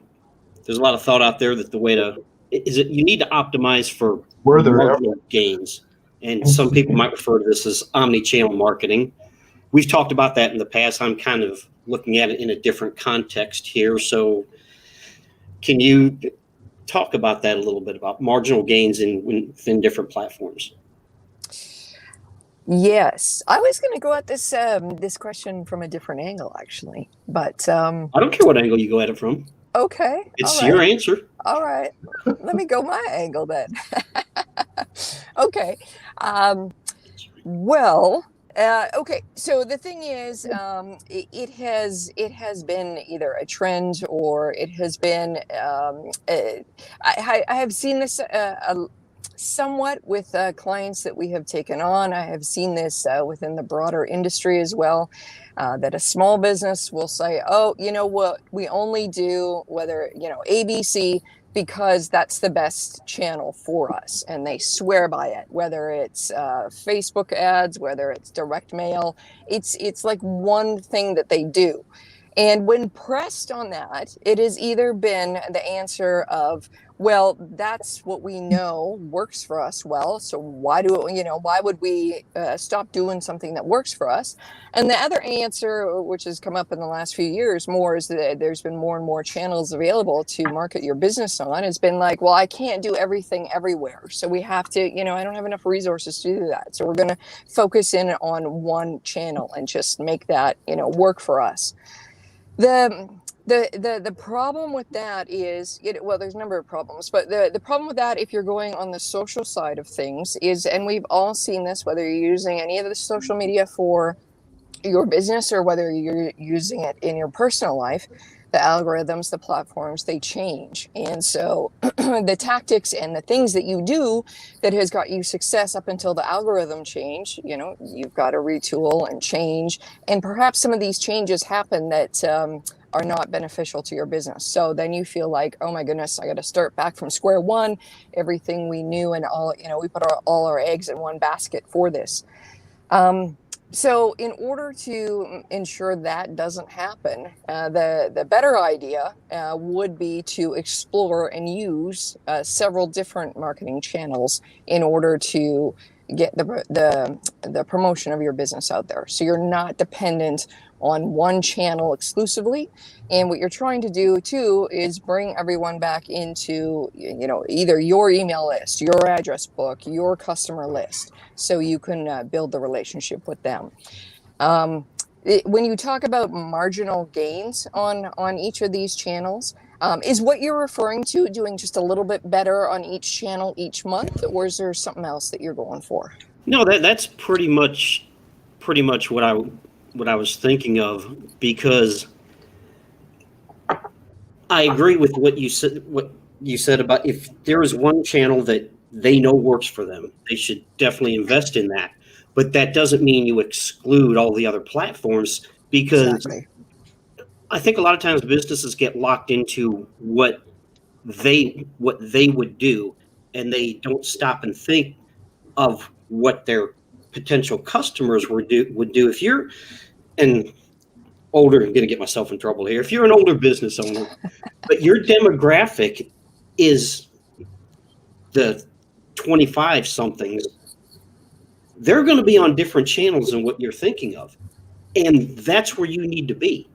there's a lot of thought out there that the way to you need to optimize for marginal gains. And some people might refer to this as omni-channel marketing. We've talked about that in the past. I'm kind of looking at it in a different context here. So can you talk about that a little bit, about marginal gains within different platforms? Yes, I was going to go at this this question from a different angle, actually, but I don't care what angle you go at it from. Okay, It's your answer. All right, let me go my angle then. Okay, well, Okay, so the thing is, it has been either a trend or it has been. I have seen this somewhat with clients that we have taken on. I have seen this within the broader industry as well. That a small business will say, "Oh, you know what? We only do whether ABC." Because that's the best channel for us, and they swear by it. Whether it's Facebook ads, whether it's direct mail, it's like one thing that they do. And when pressed on that, it has either been the answer of, well, that's what we know works for us well, so why would we stop doing something that works for us? And the other answer, which has come up in the last few years more, is that there's been more and more channels available to market your business on. It's been like, well, I can't do everything everywhere, so we have to, I don't have enough resources to do that, so we're going to focus in on one channel and just make that work for us. The problem with that is, well, there's a number of problems, but the problem with that, if you're going on the social side of things, is, and we've all seen this, whether you're using any of the social media for your business or whether you're using it in your personal life, the algorithms, the platforms, they change. And so the tactics and the things that you do that has got you success up until the algorithm change, you've got to retool and change. And perhaps some of these changes happen that are not beneficial to your business. So then you feel like, oh my goodness, I got to start back from square one. Everything we knew and all, we put all our eggs in one basket for this. So in order to ensure that doesn't happen, the better idea would be to explore and use several different marketing channels in order to get the promotion of your business out there. So you're not dependent on one channel exclusively. And what you're trying to do too is bring everyone back into, either your email list, your address book, your customer list, so you can build the relationship with them. When you talk about marginal gains on each of these channels, is what you're referring to doing just a little bit better on each channel each month, or is there something else that you're going for? No, that's pretty much what I was thinking of, because I agree with what you said about, if there is one channel that they know works for them, they should definitely invest in that. But that doesn't mean you exclude all the other platforms, because exactly. I think a lot of times businesses get locked into what they would do, and they don't stop and think of what their potential customers would do. If you're an older, I'm going to get myself in trouble here. If you're an older business owner, but your demographic is the 25 somethings, they're going to be on different channels than what you're thinking of. And that's where you need to be.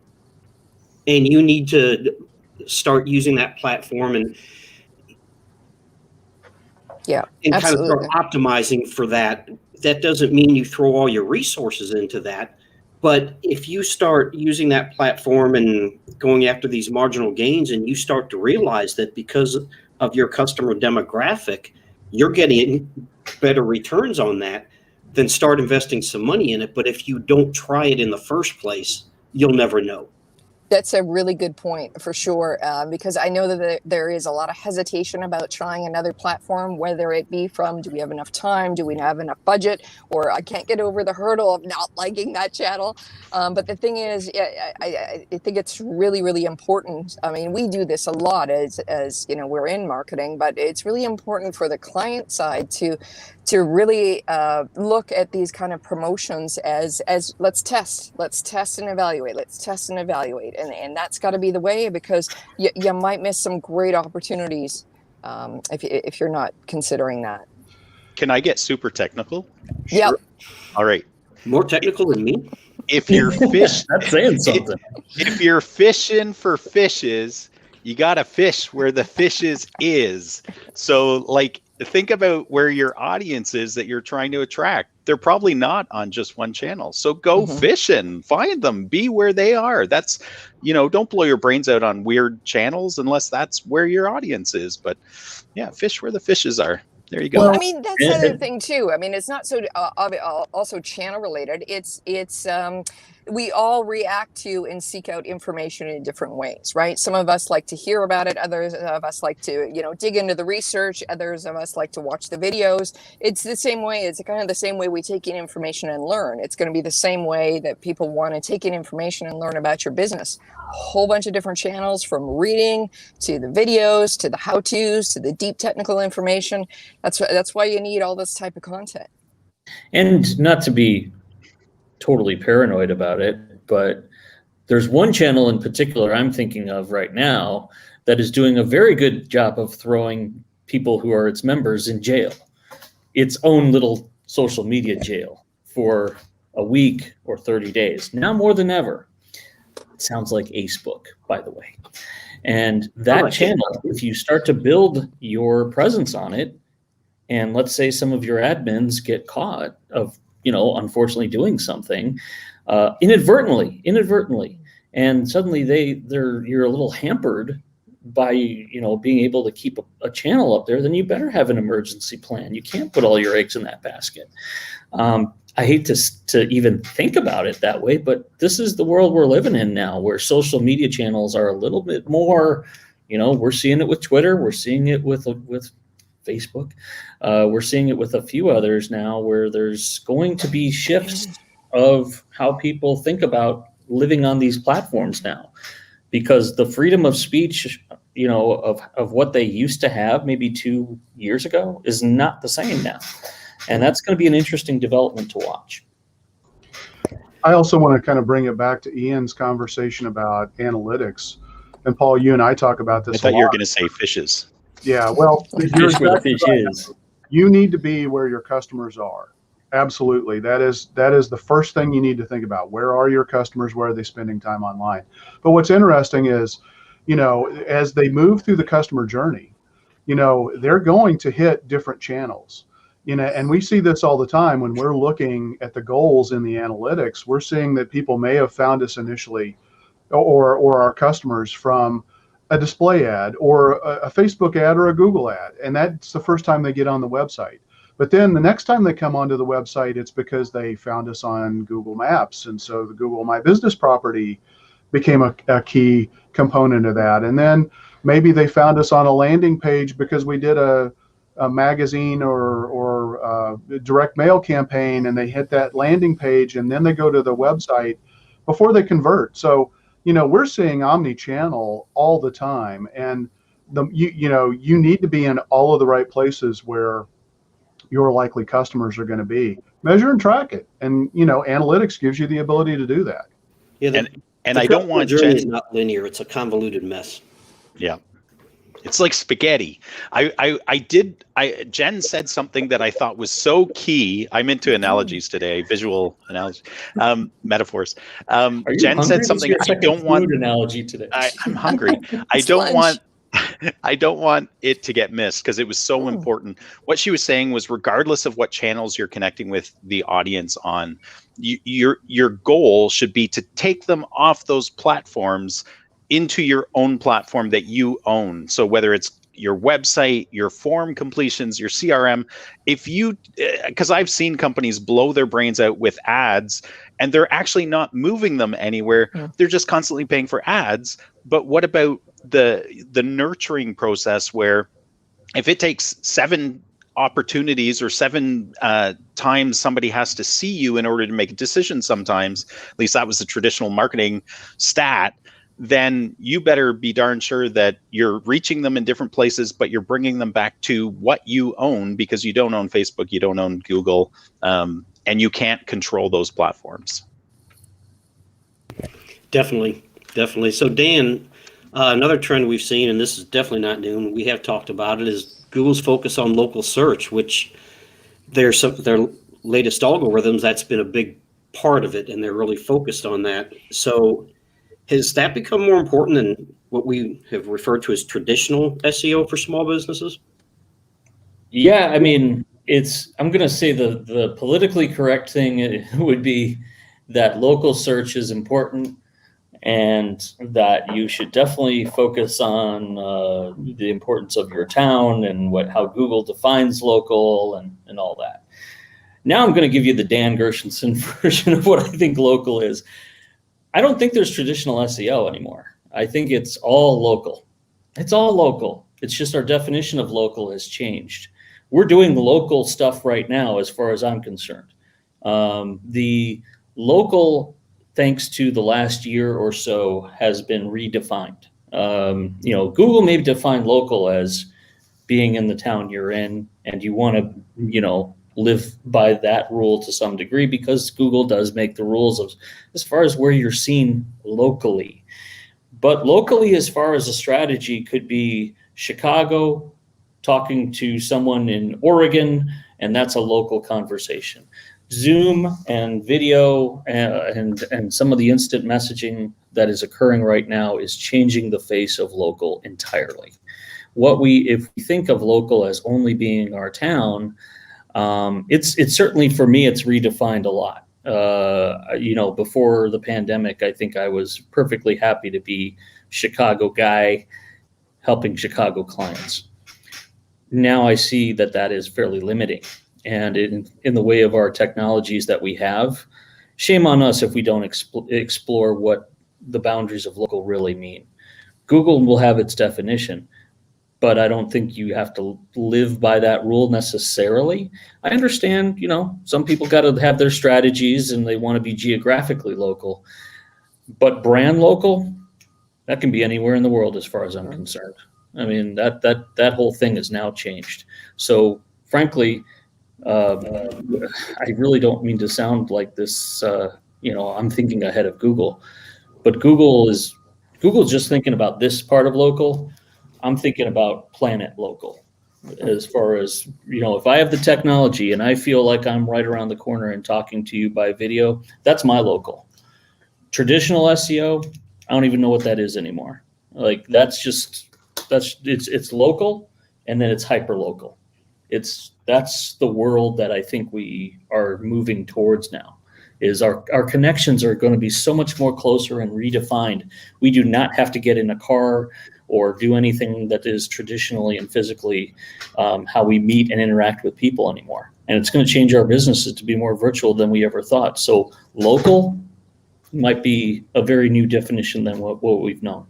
And you need to start using that platform and kind of start optimizing for that. That doesn't mean you throw all your resources into that. But if you start using that platform and going after these marginal gains, and you start to realize that because of your customer demographic, you're getting better returns on that, then start investing some money in it. But if you don't try it in the first place, you'll never know. That's a really good point, for sure, because I know that there is a lot of hesitation about trying another platform, whether it be from, do we have enough time, do we have enough budget, or I can't get over the hurdle of not liking that channel. But the thing is, I think it's really, really important. I mean, we do this a lot as we're in marketing, but it's really important for the client side to really look at these kind of promotions as let's test and evaluate. And that's got to be the way, because you might miss some great opportunities if you're not considering that. Can I get super technical? Yep. All right. More technical than me? If you're fish, that's saying something. If you're fishing for fishes, you got to fish where the fishes is. So think about where your audience is that you're trying to attract. They're probably not on just one channel. So go fishing, find them, be where they are. That's, don't blow your brains out on weird channels unless that's where your audience is. But yeah, fish where the fishes are. There you go. Well, I mean, that's the Yeah. other thing too. I mean, it's not so also channel related. It's we all react to and seek out information in different ways, right? Some of us like to hear about it. Others of us like to, dig into the research. Others of us like to watch the videos. It's the same way. It's kind of the same way we take in information and learn. It's going to be the same way that people want to take in information and learn about your business. A whole bunch of different channels, from reading to the videos to the how-tos to the deep technical information. That's why you need all this type of content. And not to be totally paranoid about it, but there's one channel in particular I'm thinking of right now that is doing a very good job of throwing people who are its members in jail, its own little social media jail, for a week or 30 days, now more than ever. It sounds like Facebook, by the way. And that channel, if you start to build your presence on it, and let's say some of your admins get caught of, unfortunately doing something inadvertently, and suddenly you're a little hampered by, being able to keep a channel up there, then you better have an emergency plan. You can't put all your eggs in that basket. I hate to even think about it that way, but this is the world we're living in now, where social media channels are a little bit more, we're seeing it with Twitter, we're seeing it with Facebook. We're seeing it with a few others now, where there's going to be shifts of how people think about living on these platforms now, because the freedom of speech, of what they used to have maybe 2 years ago is not the same now. And that's going to be an interesting development to watch. I also want to kind of bring it back to Ian's conversation about analytics. And Paul, you and I talk about this I thought a you were lot. going to say fishes. Yeah, well, you're Fish where the exactly fish right. is. You need to be where your customers are. Absolutely. That is the first thing you need to think about. Where are your customers? Where are they spending time online? But what's interesting is, as they move through the customer journey, they're going to hit different channels. And we see this all the time when we're looking at the goals in the analytics. We're seeing that people may have found us initially, or our customers, from a display ad or a Facebook ad or a Google ad. And that's the first time they get on the website. But then the next time they come onto the website, it's because they found us on Google Maps. And so the Google My Business property became a key component of that. And then maybe they found us on a landing page because we did a magazine or direct mail campaign, and they hit that landing page, and then they go to the website before they convert. So we're seeing omni-channel all the time, and you need to be in all of the right places where your likely customers are going to be. Measure and track it, and analytics gives you the ability to do that. Yeah, And the I don't customer want journey Jen. is not linear. It's a convoluted mess. Yeah. It's like spaghetti. Jen said something that I thought was so key. I'm into analogies today, visual analogy, metaphors. Are you Jen hungry? said This something is your I second don't want. food analogy today. I'm hungry. I don't want it to get missed, because it was so important. What she was saying was, regardless of what channels you're connecting with the audience on, your goal should be to take them off those platforms into your own platform that you own. So whether it's your website, your form completions, your CRM, because I've seen companies blow their brains out with ads, and they're actually not moving them anywhere. They're just constantly paying for ads. But what about the nurturing process, where if it takes 7 opportunities or 7 times somebody has to see you in order to make a decision sometimes, at least that was the traditional marketing stat, then you better be darn sure that you're reaching them in different places, but you're bringing them back to what you own, because you don't own Facebook, you don't own Google, and you can't control those platforms. Definitely. So Dan, another trend we've seen, and this is definitely not new, and we have talked about it, is Google's focus on local search, which their latest algorithms, that's been a big part of it, and they're really focused on that. So has that become more important than what we have referred to as traditional SEO for small businesses? Yeah, I mean, I'm going to say the politically correct thing would be that local search is important, and that you should definitely focus on the importance of your town and how Google defines local and all that. Now I'm going to give you the Dan Gershenson version of what I think local is. I don't think there's traditional SEO anymore. I think it's all local. It's all local. It's just our definition of local has changed. We're doing local stuff right now as far as I'm concerned. The local, thanks to the last year or so, has been redefined. Google may define local as being in the town you're in, and you want to, live by that rule to some degree, because Google does make the rules as far as where you're seen locally. But locally, as far as a strategy, could be Chicago talking to someone in Oregon, and that's a local conversation. Zoom and video and some of the instant messaging that is occurring right now is changing the face of local entirely. If we think of local as only being our town, it's certainly, for me, it's redefined a lot. Before the pandemic, I think I was perfectly happy to be Chicago guy helping Chicago clients. Now I see that is fairly limiting. And in the way of our technologies that we have, shame on us if we don't explore what the boundaries of local really mean. Google will have its definition, but I don't think you have to live by that rule necessarily. I understand, some people got to have their strategies and they want to be geographically local, but brand local, that can be anywhere in the world as far as I'm concerned. I mean, that whole thing has now changed. So frankly, I really don't mean to sound like this, I'm thinking ahead of Google, but Google's just thinking about this part of local. I'm thinking about planet local. As far as, if I have the technology and I feel like I'm right around the corner and talking to you by video, that's my local. Traditional SEO, I don't even know what that is anymore. Like it's local, and then it's hyper local. That's the world that I think we are moving towards now. Is our connections are going to be so much more closer and redefined. We do not have to get in a car or do anything that is traditionally and physically how we meet and interact with people anymore. And it's going to change our businesses to be more virtual than we ever thought. So local might be a very new definition than what we've known.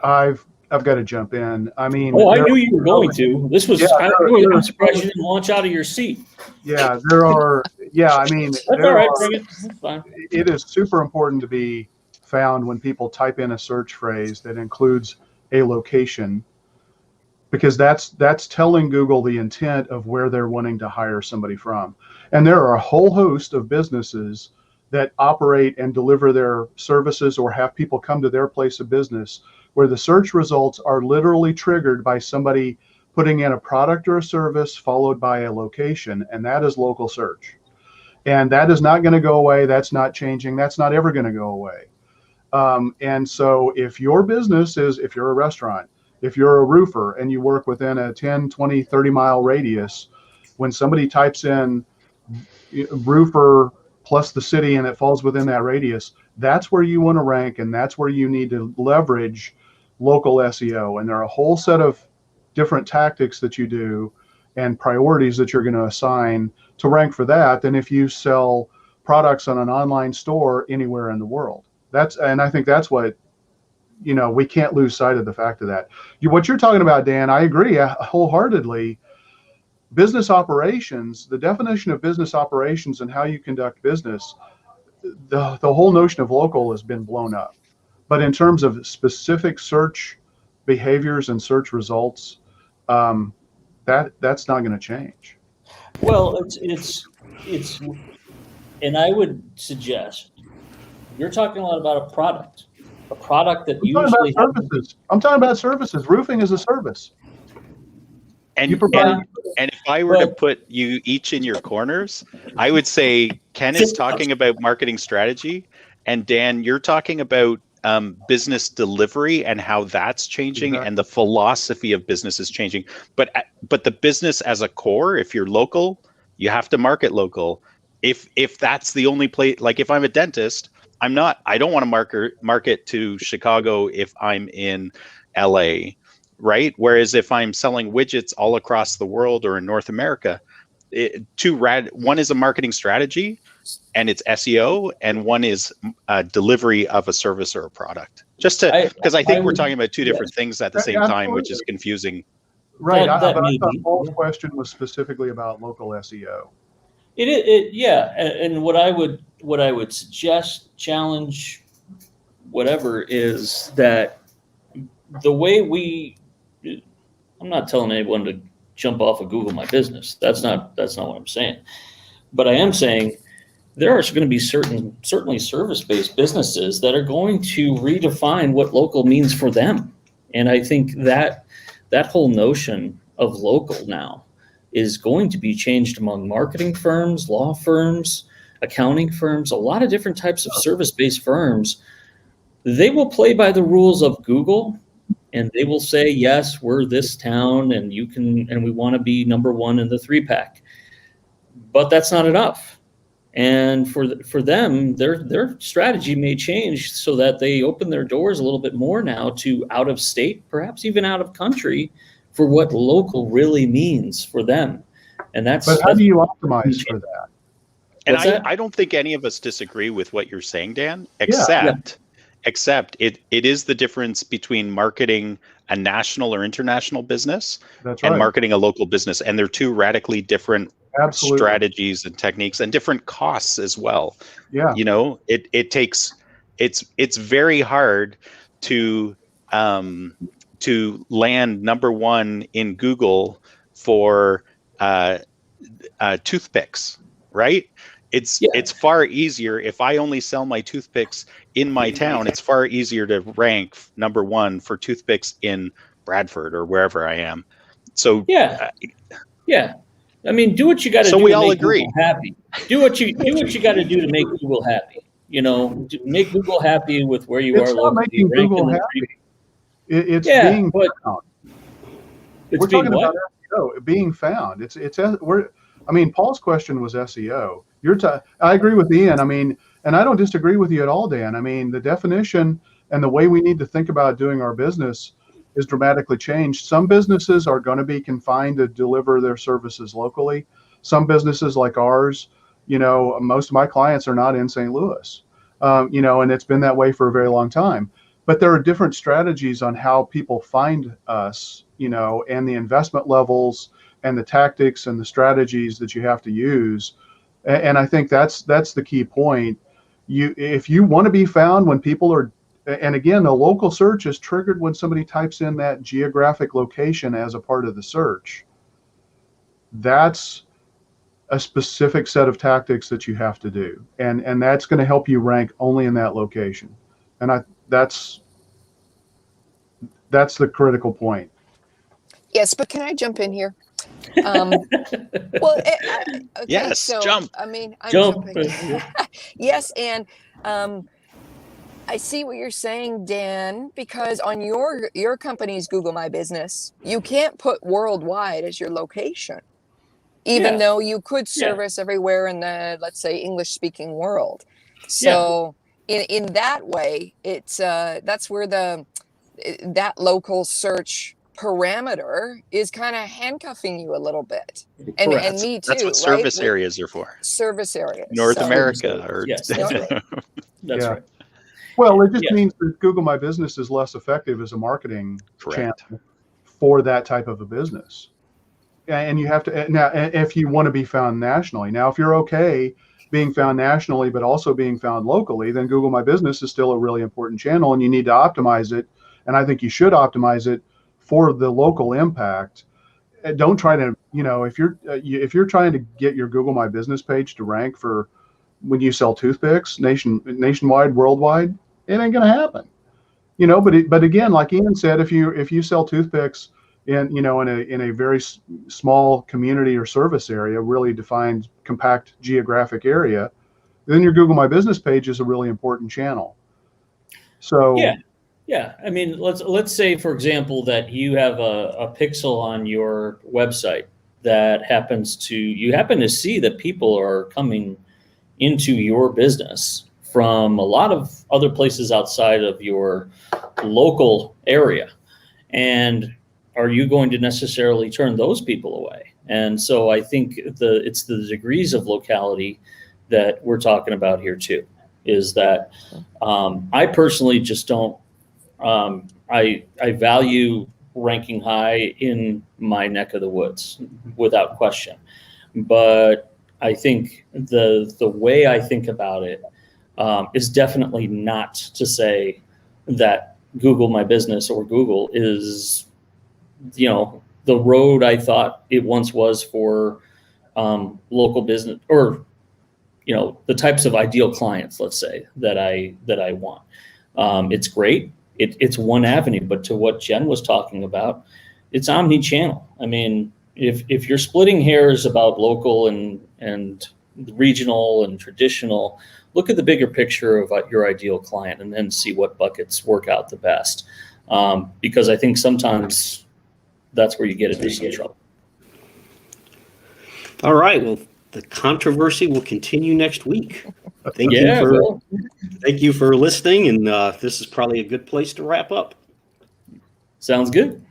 I've got to jump in. I mean, I knew you were going to. This was I'm surprised you didn't launch out of your seat. Yeah, there are. Yeah, I mean, that's all right. That's fine. It is super important to be found when people type in a search phrase that includes a location, because that's telling Google the intent of where they're wanting to hire somebody from. And there are a whole host of businesses that operate and deliver their services or have people come to their place of business where the search results are literally triggered by somebody putting in a product or a service followed by a location, and that is local search. And that is not going to go away. That's not changing. That's not ever going to go away. And so if your business is, if you're a restaurant, if you're a roofer and you work within a 10, 20, 30 mile radius, when somebody types in roofer plus the city and it falls within that radius, that's where you want to rank, and that's where you need to leverage local SEO. And there are a whole set of different tactics that you do and priorities that you're going to assign to rank for that than if you sell products on an online store anywhere in the world. And I think that's what, we can't lose sight of the fact of that. What you're talking about, Dan, I agree wholeheartedly. Business operations, the definition of business operations and how you conduct business, the whole notion of local has been blown up. But in terms of specific search behaviors and search results, that's not going to change. Well, it's, and I would suggest you're talking a lot about a product that usually. I'm talking about services. Roofing is a service. And if I were to put you each in your corners, I would say Ken is talking about marketing strategy, and Dan, you're talking about business delivery and how that's changing, and the philosophy of business is changing. But the business as a core, if you're local, you have to market local. If that's the only place, like if I'm a dentist I don't want to market to Chicago if I'm in LA, right? Whereas if I'm selling widgets all across the world or in North America, one is a marketing strategy and it's SEO, and one is delivery of a service or a product. Just to, because I think we're talking about two different things at the same time, which is confusing. Right. That But I may thought be, Paul's yeah. question was specifically about local SEO. Yeah. And what I would suggest, challenge, whatever, is that the way I'm not telling anyone to jump off of Google My Business. That's not what I'm saying. But I am saying there are going to be certainly service-based businesses that are going to redefine what local means for them. And I think that whole notion of local now is going to be changed among marketing firms, law firms, accounting firms, a lot of different types of service-based firms. They will play by the rules of Google, and they will say, yes, we're this town and we want to be number one in the 3-pack. But that's not enough. And for them, their strategy may change so that they open their doors a little bit more now to out of state, perhaps even out of country, for what local really means for them. And But how do you optimize for that? And I don't think any of us disagree with what you're saying, Dan, except it is the difference between marketing a national or international business and marketing a local business. And they're two radically different strategies and techniques, and different costs as well. Yeah. You know, it's very hard to land number one in Google for toothpicks, right? It's far easier if I only sell my toothpicks in my town. It's far easier to rank number one for toothpicks in Bradford or wherever I am. So yeah. I mean, do what you got to do. So we to all make agree. Google happy. Do what you got to do to make Google happy. You know, make Google happy with where you are It's not locally. making Google happy. It's being found. We're talking about SEO being found. Paul's question was SEO. I agree with Ian. I mean, and I don't disagree with you at all, Dan. I mean, the definition and the way we need to think about doing our business is dramatically changed. Some businesses are going to be confined to deliver their services locally. Some businesses like ours, you know, most of my clients are not in St. Louis, you know, and it's been that way for a very long time. But there are different strategies on how people find us, you know, and the investment levels and the tactics and the strategies that you have to use. And I think that's the key point. If you want to be found when people are, and again, the local search is triggered when somebody types in that geographic location as a part of the search. That's a specific set of tactics that you have to do. And that's going to help you rank only in that location. And that's the critical point. Yes, but can I jump in here? Okay, yes, so, jump. I mean, I'm jump. jumping. Yes, and I see what you're saying, Dan, because on your company's Google My Business, you can't put worldwide as your location, even though you could service everywhere in the, let's say, English-speaking world. So in that way, it's that's where that local search parameter is kind of handcuffing you a little bit, and me too. That's what service areas are for. Service areas, North America, or yes, that's right. Well, it just means that Google My Business is less effective as a marketing channel for that type of a business. And you have to now, if you want to be found nationally. Now, if you're okay being found nationally but also being found locally, then Google My Business is still a really important channel, and you need to optimize it. And I think you should optimize it for the local impact. Don't try to, you know, if you're trying to get your Google My Business page to rank for when you sell toothpicks nationwide, worldwide, it ain't going to happen. You know, but again, like Ian said, if you sell toothpicks in a very small community or service area, really defined, compact geographic area, then your Google My Business page is a really important channel. So yeah. I mean, let's say, for example, that you have a pixel on your website that you happen to see that people are coming into your business from a lot of other places outside of your local area. And are you going to necessarily turn those people away? And so I think it's the degrees of locality that we're talking about here too, is that I personally just don't, I value ranking high in my neck of the woods without question. But I think the way I think about it is definitely not to say that Google My Business or Google is, the road I thought it once was for local business, or the types of ideal clients, let's say, that I want. It's great. It's one avenue, but to what Jen was talking about, it's omni-channel. I mean, if you're splitting hairs about local and regional and traditional, look at the bigger picture of your ideal client and then see what buckets work out the best. Because I think sometimes that's where you get into some trouble. All right. Well, the controversy will continue next week. Thank you for listening. And this is probably a good place to wrap up. Sounds good.